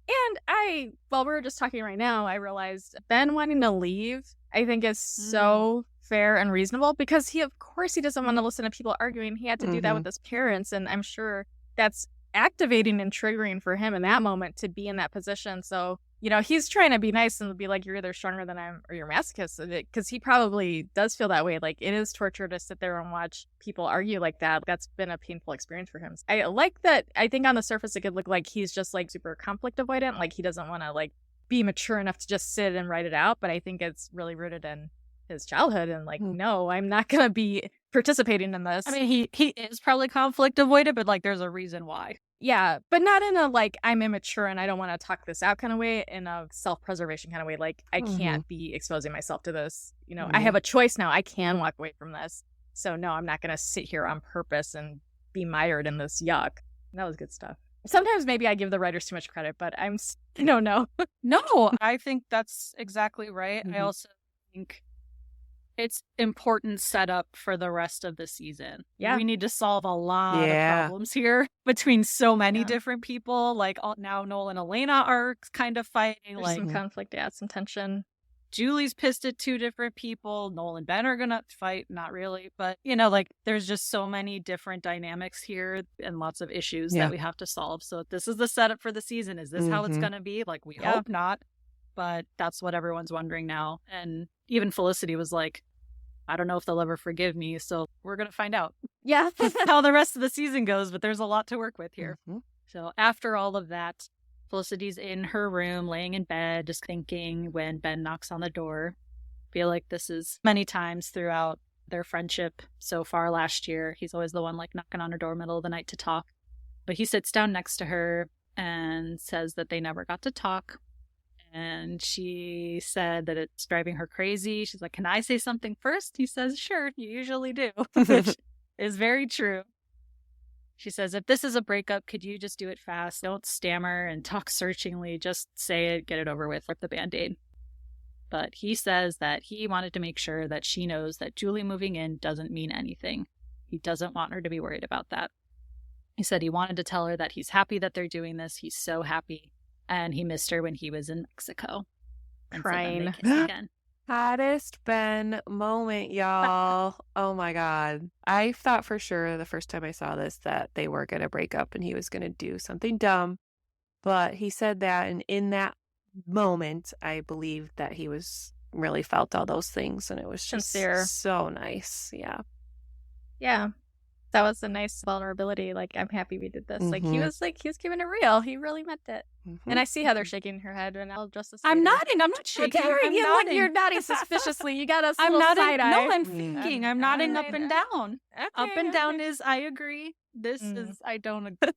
And while we were just talking right now, I realized Ben wanting to leave, I think is so fair and reasonable because of course he doesn't want to listen to people arguing. He had to do that with his parents. And I'm sure that's activating and triggering for him in that moment to be in that position. So, you know, he's trying to be nice and be like, you're either stronger than I am or you're a masochist. Because he probably does feel that way. Like, it is torture to sit there and watch people argue like that. That's been a painful experience for him. I like that. I think on the surface, it could look like he's just like super conflict avoidant. Like, he doesn't want to like be mature enough to just sit and write it out. But I think it's really rooted in his childhood and like, no, I'm not going to be participating in this. I mean, he is probably conflict avoidant, but like there's a reason why. Yeah, but not in a like I'm immature and I don't want to talk this out kind of way, in a self-preservation kind of way. Like, I can't be exposing myself to this. You know, I have a choice now. I can walk away from this. So no, I'm not going to sit here on purpose and be mired in this yuck. That was good stuff. Sometimes maybe I give the writers too much credit, but no. No, I think that's exactly right. I also think it's important setup for the rest of the season. Yeah. We need to solve a lot of problems here between so many different people. Like, now Noel and Elena are kind of fighting. There's like some conflict, some tension. Julie's pissed at 2 different people. Noel and Ben are going to fight. Not really. But, you know, like, there's just so many different dynamics here and lots of issues that we have to solve. So this is the setup for the season. Is this how it's going to be? Like, we hope not. But that's what everyone's wondering now. And even Felicity was like, I don't know if they'll ever forgive me, so we're going to find out. Yeah. How the rest of the season goes, but there's a lot to work with here. So after all of that, Felicity's in her room, laying in bed, just thinking when Ben knocks on the door. Feel like this is many times throughout their friendship so far last year. He's always the one like knocking on her door middle of the night to talk. But he sits down next to her and says that they never got to talk. And she said that it's driving her crazy. She's like, can I say something first? He says, sure, you usually do, which is very true. She says, if this is a breakup, could you just do it fast? Don't stammer and talk searchingly. Just say it, get it over with, rip the Band-Aid. But he says that he wanted to make sure that she knows that Julie moving in doesn't mean anything. He doesn't want her to be worried about that. He said he wanted to tell her that he's happy that they're doing this. He's so happy. And he missed her when he was in Mexico. And crying. So then they kiss again. Hottest Ben moment, y'all. Oh my God. I thought for sure the first time I saw this that they were going to break up and he was going to do something dumb. But he said that, and in that moment, I believed that he was really felt all those things, and it was just Sincere. so nice. Yeah. Yeah. That was a nice vulnerability. Like, I'm happy we did this. Like, he Mhm. was keeping it real. He really meant it. Mhm. And I see Heather shaking her head, and I'll just I'm nodding. I'm not shaking. Okay, I'm you nodding. you're nodding suspiciously. You got us a I'm little nodding. side eye. No, I'm Mm. thinking. I'm nodding up Alright, and down. Okay, Up and down okay. is I agree. This Mm. is I don't agree.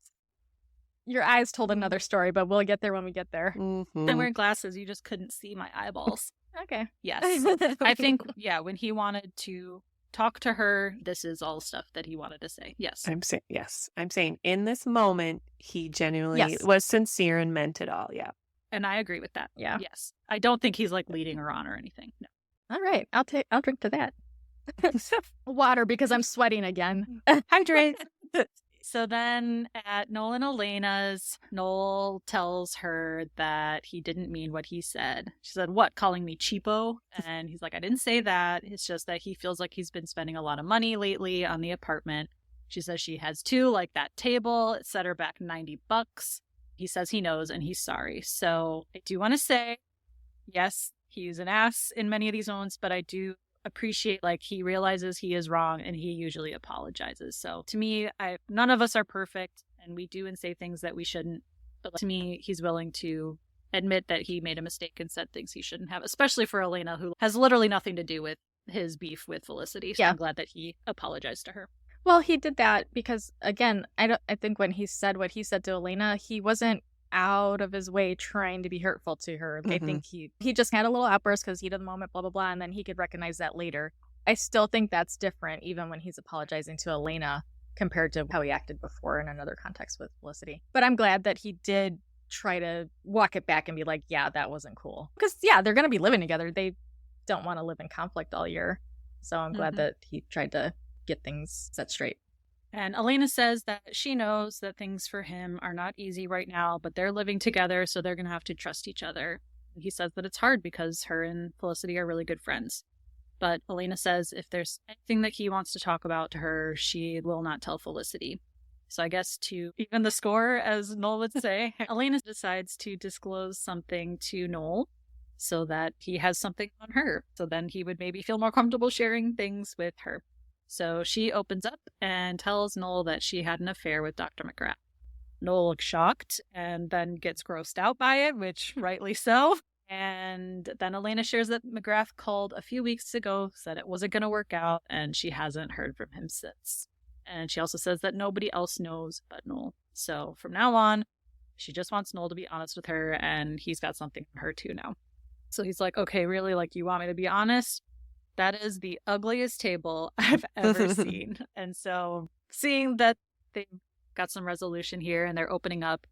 Your eyes told another story, but we'll get there when we get there. I'm Mhm. wearing glasses. You just couldn't see my eyeballs. Okay. Yes. I think, yeah, when he wanted to talk to her, this is all stuff that he wanted to say. Yes. I'm saying, yes. I'm saying in this moment, he genuinely Yes. was sincere and meant it all. Yeah. And I agree with that. Yeah. Yes. I don't think he's like leading her on or anything. No. All right. I'll drink to that. Water because I'm sweating again. Hydrate. So then at Noel and Elena's, Noel tells her that he didn't mean what he said. She said, "What, calling me cheapo?" And he's like, "I didn't say that. It's just that he feels like he's been spending a lot of money lately on the apartment." She says she has too, like that table. It set her back $90. He says he knows and he's sorry. So I do want to say, yes, he's an ass in many of these moments, but I do appreciate like he realizes he is wrong and he usually apologizes. So to me, none of us are perfect and we do and say things that we shouldn't. But to me, he's willing to admit that he made a mistake and said things he shouldn't have, especially for Elena, who has literally nothing to do with his beef with Felicity. So Yeah. I'm glad that he apologized to her. Well, he did that because, again, I think when he said what he said to Elena, he wasn't out of his way trying to be hurtful to her. I think he just had a little outburst because heat of the moment, blah, blah, blah, and then he could recognize that later. I still think that's different, even when he's apologizing to Elena compared to how he acted before in another context with Felicity. But I'm glad that he did try to walk it back and be like, yeah, that wasn't cool. Because, yeah, they're going to be living together. They don't want to live in conflict all year. So I'm glad that he tried to get things set straight. And Elena says that she knows that things for him are not easy right now, but they're living together, so they're going to have to trust each other. He says that it's hard because her and Felicity are really good friends. But Elena says if there's anything that he wants to talk about to her, she will not tell Felicity. So I guess to even the score, as Noel would say, Elena decides to disclose something to Noel so that he has something on her. So then he would maybe feel more comfortable sharing things with her. So she opens up and tells Noel that she had an affair with Dr. McGrath. Noel looks shocked and then gets grossed out by it, which rightly so. And then Elena shares that McGrath called a few weeks ago, said it wasn't going to work out, and she hasn't heard from him since. And she also says that nobody else knows but Noel. So from now on, she just wants Noel to be honest with her, and he's got something on her too now. So he's like, okay, really? Like, you want me to be honest? That is the ugliest table I've ever seen. And so seeing that they've got some resolution here and they're opening up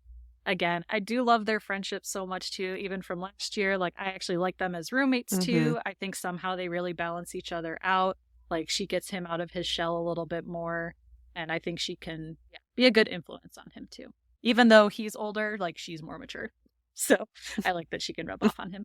again, I do love their friendship so much too, even from last year. Like, I actually like them as roommates too. I think somehow they really balance each other out. Like, she gets him out of his shell a little bit more. And I think she can be a good influence on him too. Even though he's older, like, she's more mature. So I like that she can rub off on him.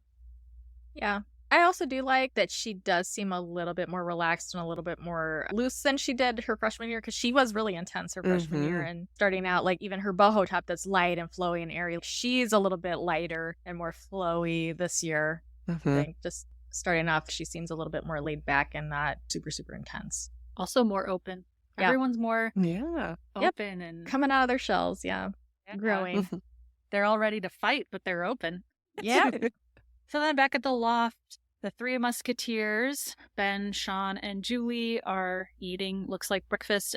Yeah. I also do like that she does seem a little bit more relaxed and a little bit more loose than she did her freshman year, because she was really intense her freshman year, and starting out, like, even her boho top that's light and flowy and airy, she's a little bit lighter and more flowy this year. I think just starting off, she seems a little bit more laid back and not super, super intense. Also more open. Yeah. Everyone's more Yep. open and coming out of their shells. Yeah. Growing. They're all ready to fight, but they're open. Yeah. So then back at the loft, the three musketeers, Ben, Sean, and Julie, are eating, looks like breakfast,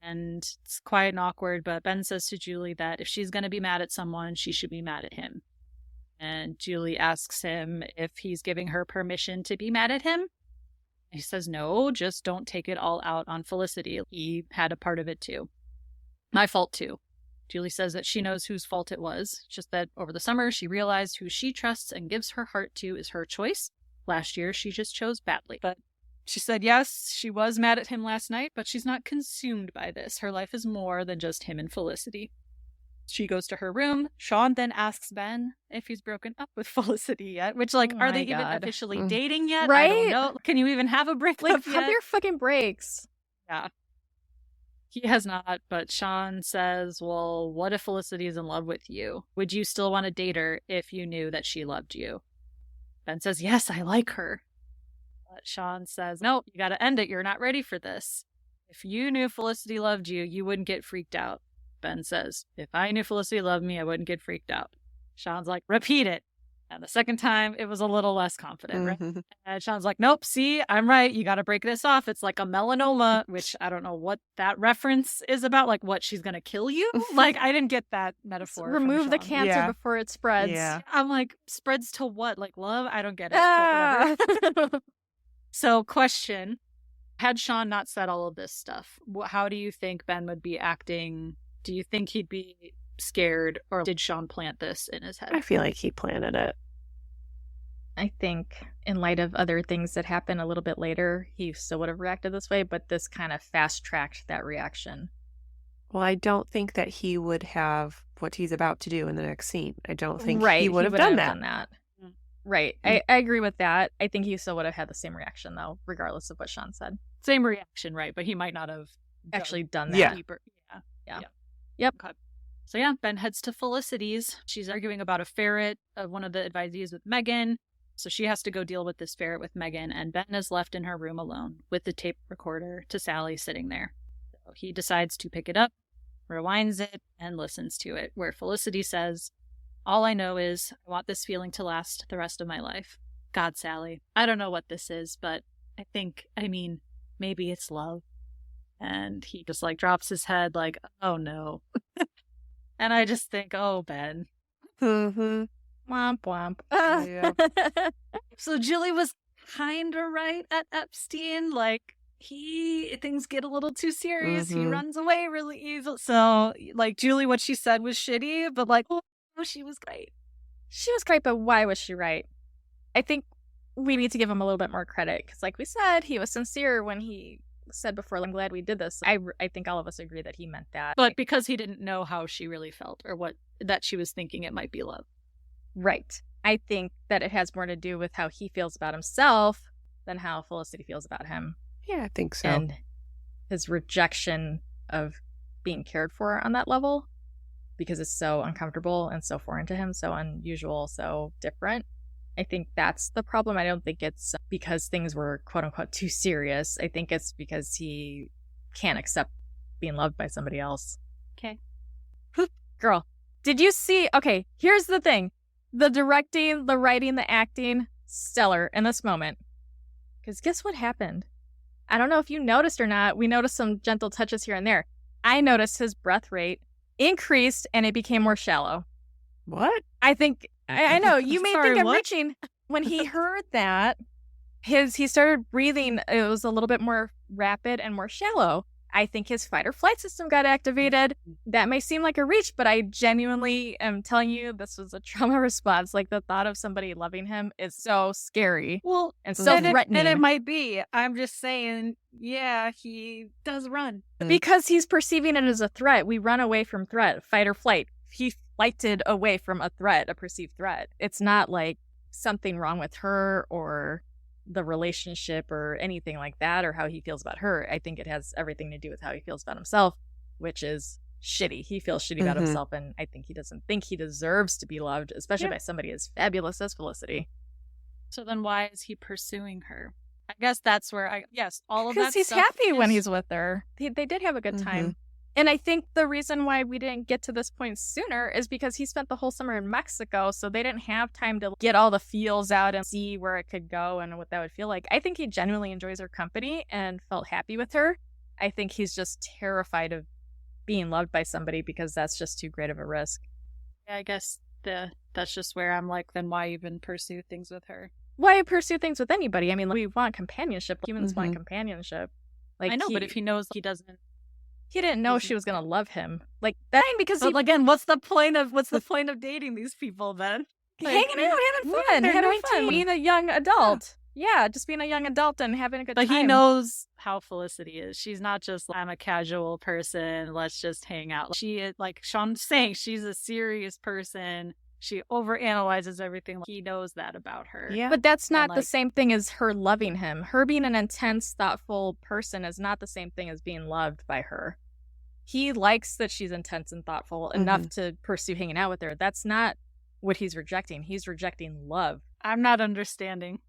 and it's quiet and awkward, but Ben says to Julie that if she's going to be mad at someone, she should be mad at him. And Julie asks him if he's giving her permission to be mad at him. He says, no, just don't take it all out on Felicity. He had a part of it too. My fault too. Julie says that she knows whose fault it was, just that over the summer she realized who she trusts and gives her heart to is her choice. Last year, she just chose badly. But she said, yes, she was mad at him last night, but she's not consumed by this. Her life is more than just him and Felicity. She goes to her room. Sean then asks Ben if he's broken up with Felicity yet, which, like, Oh are my they even God. officially dating yet? I Right? don't know. Can you even have a breakup Pump yet? your fucking brakes. Yeah. He has not, but Sean says, well, what if Felicity is in love with you? Would you still want to date her if you knew that she loved you? Ben says, yes, I like her. But Sean says, no, you got to end it. You're not ready for this. If you knew Felicity loved you, you wouldn't get freaked out. Ben says, if I knew Felicity loved me, I wouldn't get freaked out. Sean's like, repeat it. And the second time, it was a little less confident, right? And Sean's like, nope, see, I'm right. You got to break this off. It's like a melanoma, which I don't know what that reference is about. Like, what, she's going to kill you? Like, I didn't get that metaphor. Remove the from Sean. cancer before it spreads. Yeah. I'm like, spreads to what? Like love? I don't get it. Ah! But whatever. So, question. Had Sean not said all of this stuff, how do you think Ben would be acting? Do you think he'd be scared, or did Sean plant this in his head? I feel like he planted it. I think in light of other things that happen a little bit later, he still would have reacted this way, but this kind of fast-tracked that reaction. Well, I don't think that he would have what he's about to do in the next scene. I don't think Right, he would have done that. Mm. Right. I agree with that. I think he still would have had the same reaction, though, regardless of what Sean said. Same reaction, right? But he might not have Actually done that. Yeah. deeper. Yeah. Yep. Okay. So yeah, Ben heads to Felicity's. She's arguing about a ferret, one of the advisees with Megan. So she has to go deal with this ferret with Megan, and Ben is left in her room alone with the tape recorder to Sally sitting there. So he decides to pick it up, rewinds it, and listens to it, where Felicity says, all I know is I want this feeling to last the rest of my life. God, Sally, I don't know what this is, but I mean, maybe it's love. And he just like drops his head like, oh no. And I just think, oh, Ben. Mm-hmm. Womp womp. Yeah. So Julie was kind of right at Epstein. Like, things get a little too serious. He runs away really easily. So, like, Julie, what she said was shitty, but like, oh, she was great. She was great, but why was she right? I think we need to give him a little bit more credit, because like we said, he was sincere when he said before, I'm glad we did this. I think all of us agree that he meant that. But because he didn't know how she really felt, or that she was thinking it might be love. Right. I think that it has more to do with how he feels about himself than how Felicity feels about him. Yeah, I think so. And his rejection of being cared for on that level, because it's so uncomfortable and so foreign to him, so unusual, so different. I think that's the problem. I don't think it's because things were quote unquote too serious. I think it's because he can't accept being loved by somebody else. Okay. Girl, did you see? Okay, here's the thing. The directing, the writing, the acting, stellar in this moment. Because guess what happened? I don't know if you noticed or not. We noticed some gentle touches here and there. I noticed his breath rate increased and it became more shallow. What? I think, I know, you may Sorry, think I'm what? reaching. When he heard that, he started breathing. It was a little bit more rapid and more shallow. I think his fight or flight system got activated. That may seem like a reach, but I genuinely am telling you this was a trauma response. Like, the thought of somebody loving him is so scary. Well, and so threatening. And it might be. I'm just saying, yeah, he does run. Because he's perceiving it as a threat. We run away from threat, fight or flight. He flighted away from a threat, a perceived threat. It's not like something wrong with her or the relationship or anything like that, or how he feels about her. I think it has everything to do with how he feels about himself, which is shitty. He feels shitty about himself, and I think he doesn't think he deserves to be loved, especially by somebody as fabulous as Felicity. So then why is he pursuing her? I guess that's where all of that Because he's stuff happy when is- he's with her. They did have a good time. And I think the reason why we didn't get to this point sooner is because he spent the whole summer in Mexico, so they didn't have time to get all the feels out and see where it could go and what that would feel like. I think he genuinely enjoys her company and felt happy with her. I think he's just terrified of being loved by somebody because that's just too great of a risk. Yeah, I guess that's just where I'm like, then why even pursue things with her? Why pursue things with anybody? I mean, we want companionship. Humans want companionship. Like, I know, but if he knows he doesn't, he didn't know she was gonna love him. Like that, because but again, what's the point of dating these people then? Like, hanging out, having fun, they're having 19. fun, being a young adult. Yeah, just being a young adult and having a good But time. he knows how Felicity is. She's not just, I'm a casual person, let's just hang out. She is, like Sean's saying, she's a serious person. She overanalyzes everything. He knows that about her. Yeah. But that's not And, the like- same thing as her loving him. Her being an intense, thoughtful person is not the same thing as being loved by her. He likes that she's intense and thoughtful enough to pursue hanging out with her. That's not what he's rejecting. He's rejecting love. I'm not understanding.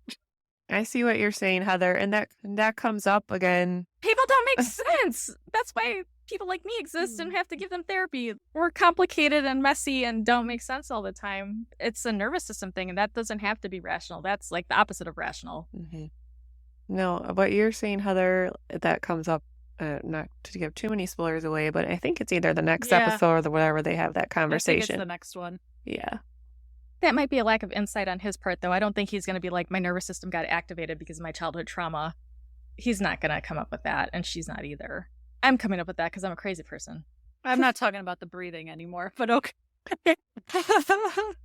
I see what you're saying, Heather, and that comes up again. People don't make sense. That's why people like me exist and have to give them therapy. We're complicated and messy and don't make sense all the time. It's a nervous system thing, and that doesn't have to be rational. That's like the opposite of rational. No, what you're saying, Heather, that comes up, not to give too many spoilers away, but I think it's either the next Yeah. episode or whatever they have that I think conversation. it's the next one. Yeah. That might be a lack of insight on his part, though. I don't think he's going to be like, my nervous system got activated because of my childhood trauma. He's not going to come up with that, and she's not either. I'm coming up with that because I'm a crazy person. I'm not talking about the breathing anymore, but okay.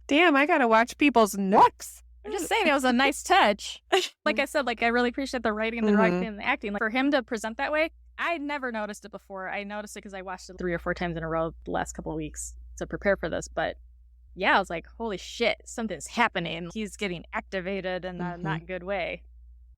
Damn, I gotta watch people's necks. I'm just saying it was a nice touch. Like I said, like I really appreciate the writing and the directing and the acting. Like for him to present that way, I never noticed it before. I noticed it because I watched it 3 or 4 times in a row the last couple of weeks to prepare for this. But yeah, I was like, holy shit, something's happening. He's getting activated in a not good way.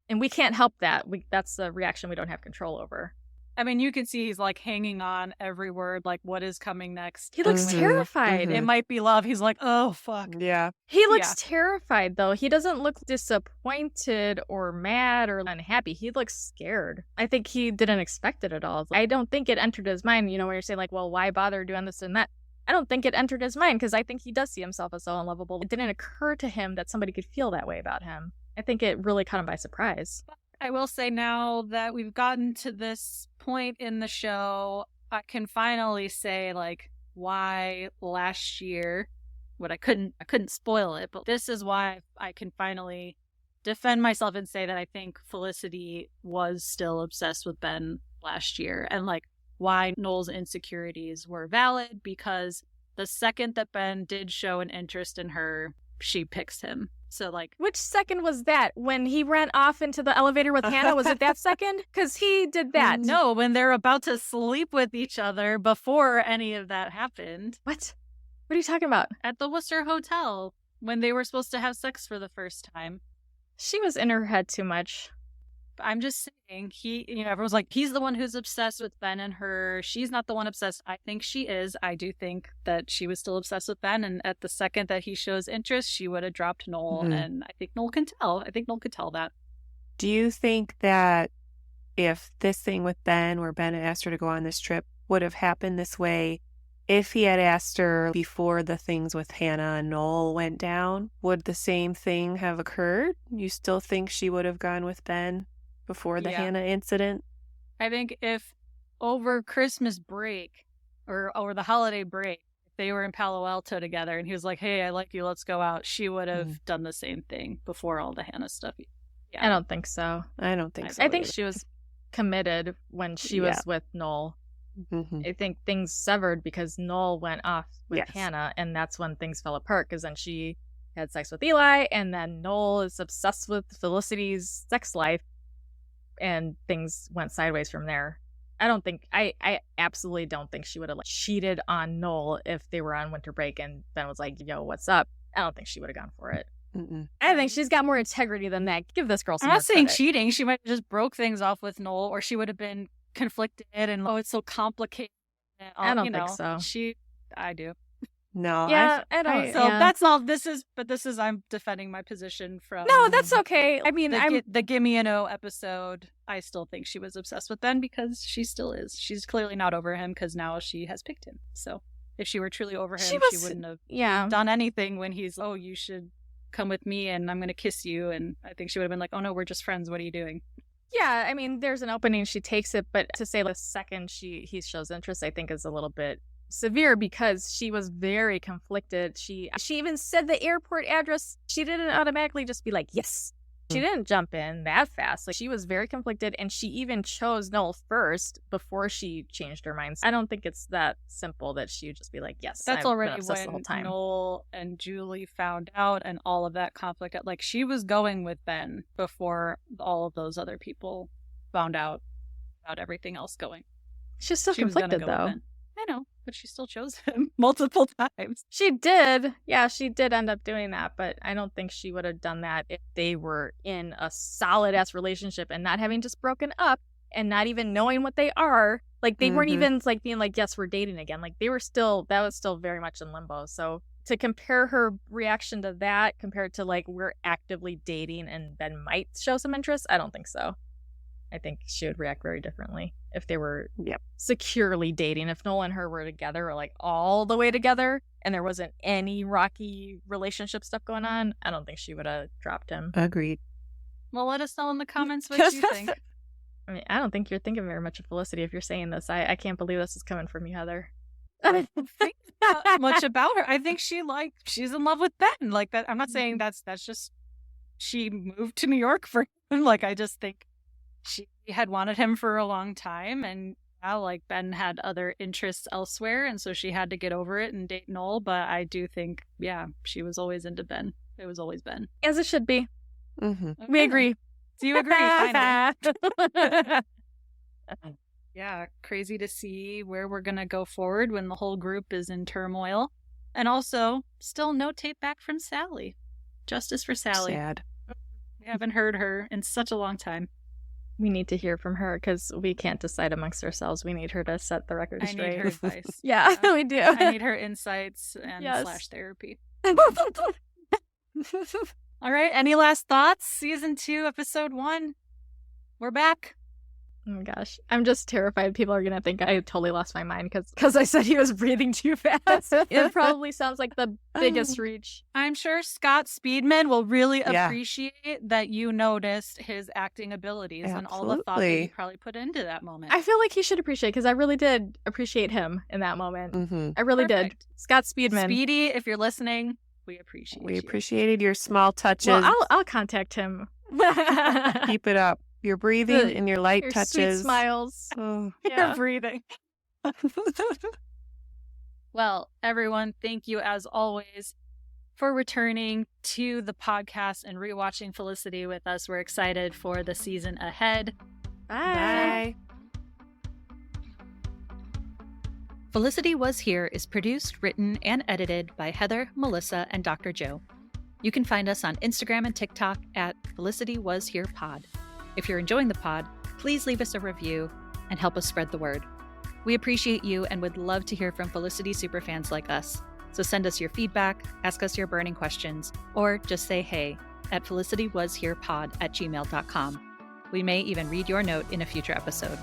And we can't help that. That's a reaction we don't have control over. I mean, you can see he's like hanging on every word, like what is coming next. He looks terrified. It might be love. He's like, oh, fuck. Yeah. He looks terrified, though. He doesn't look disappointed or mad or unhappy. He looks scared. I think he didn't expect it at all. I don't think it entered his mind, when you're saying, like, well, why bother doing this and that? I don't think it entered his mind because I think he does see himself as so unlovable. It didn't occur to him that somebody could feel that way about him. I think it really caught him by surprise. I will say now that we've gotten to this point in the show, I can finally say, like, why last year, I couldn't spoil it, but this is why I can finally defend myself and say that I think Felicity was still obsessed with Ben last year, and like why Noel's insecurities were valid, because the second that Ben did show an interest in her, she picks him. So, like, which second was that? When he ran off into the elevator with Hannah? Was it that second? Because he did that. No, when they're about to sleep with each other before any of that happened. What? What are you talking about? At the Worcester Hotel, when they were supposed to have sex for the first time. She was in her head too much. I'm just saying, everyone's like, he's the one who's obsessed with Ben and her. She's not the one obsessed. I think she is. I do think that she was still obsessed with Ben. And at the second that he shows interest, she would have dropped Noel. And I think Noel can tell. I think Noel could tell that. Do you think that if this thing with Ben, where Ben had asked her to go on this trip, would have happened this way, if he had asked her before the things with Hannah and Noel went down, would the same thing have occurred? You still think she would have gone with Ben before the Hannah incident? I think if over Christmas break or over the holiday break, if they were in Palo Alto together and he was like, hey, I like you, let's go out, she would have done the same thing before all the Hannah stuff. Yeah. I don't think so. I don't think so. I think she was committed when she was with Noel. I think things severed because Noel went off with Hannah, and that's when things fell apart, because then she had sex with Eli, and then Noel is obsessed with Felicity's sex life, and things went sideways from there. I absolutely don't think she would have cheated on Noel if they were on winter break and Ben was like, yo, what's up? I don't think she would have gone for it. I think she's got more integrity than that. Give this girl some I'm not saying credit. cheating. She might have just broke things off with Noel, or she would have been conflicted and, oh, it's so complicated. I don't think so. I do. No. Yeah, I don't. So that's all. This is I'm defending my position from. No, that's okay. I mean, the Gimme an O episode. I still think she was obsessed with Ben because she still is. She's clearly not over him because now she has picked him. So if she were truly over him, she wouldn't have done anything when he's, oh, you should come with me and I'm going to kiss you. And I think she would have been like, oh no, we're just friends. What are you doing? Yeah, I mean, there's an opening. She takes it, but to say the second he shows interest, I think is a little bit severe because she was very conflicted. She even said the airport address. She didn't automatically just be like, yes. She didn't jump in that fast. Like, she was very conflicted, and she even chose Noel first before she changed her mind. I don't think it's that simple that she would just be like, yes. That's I've already been obsessed when the whole time. Noel and Julie found out and all of that conflict. Like, she was going with Ben before all of those other people found out without everything else going. She's still She was gonna conflicted, go with though. Ben. I know, but she still chose him multiple times. She did. Yeah, she did end up doing that, but I don't think she would have done that if they were in a solid-ass relationship and not having just broken up and not even knowing what they are. Like, they weren't even, like, being like, yes, we're dating again. Like, they were still, that was still very much in limbo. So to compare her reaction to that compared to, like, we're actively dating and Ben might show some interest, I don't think so. I think she would react very differently if they were securely dating. If Noel and her were together or, like, all the way together and there wasn't any rocky relationship stuff going on, I don't think she would have dropped him. Agreed. Well, let us know in the comments what you think. I mean, I don't think you're thinking very much of Felicity if you're saying this. I can't believe this is coming from you, Heather. I don't think that much about her. I think she's in love with Ben. Like, that. I'm not saying that's just she moved to New York for him. Like, I just think she had wanted him for a long time, and now, like, Ben had other interests elsewhere, and so she had to get over it and date Noel. But I do think, she was always into Ben. It was always Ben. As it should be. Mm-hmm. Okay. We agree. Do you agree? Finally. Yeah, crazy to see where we're going to go forward when the whole group is in turmoil. And also, still no tape back from Sally. Justice for Sally. Sad. We haven't heard her in such a long time. We need to hear from her because we can't decide amongst ourselves. We need her to set the record straight. I need her advice. Yeah, we do. I need her insights and / therapy. All right, any last thoughts? Season 2, episode 1. We're back. Oh my gosh. I'm just terrified people are going to think I totally lost my mind because I said he was breathing too fast. It probably sounds like the biggest reach. I'm sure Scott Speedman will really appreciate that you noticed his acting abilities and all the thought that you probably put into that moment. I feel like he should appreciate because I really did appreciate him in that moment. Mm-hmm. I really did. Scott Speedman. Speedy, if you're listening, we appreciate you. We appreciated your small touches. Well, I'll contact him. Keep it up. Your breathing and your light your touches. Sweet smiles. Oh. Your breathing. Well, everyone, thank you as always for returning to the podcast and rewatching Felicity with us. We're excited for the season ahead. Bye. Felicity Was Here is produced, written, and edited by Heather, Melissa, and Dr. Joe. You can find us on Instagram and TikTok at Felicity Was Here Pod. If you're enjoying the pod, please leave us a review and help us spread the word. We appreciate you and would love to hear from Felicity superfans like us. So send us your feedback, ask us your burning questions, or just say hey at felicitywasherepod@gmail.com. We may even read your note in a future episode.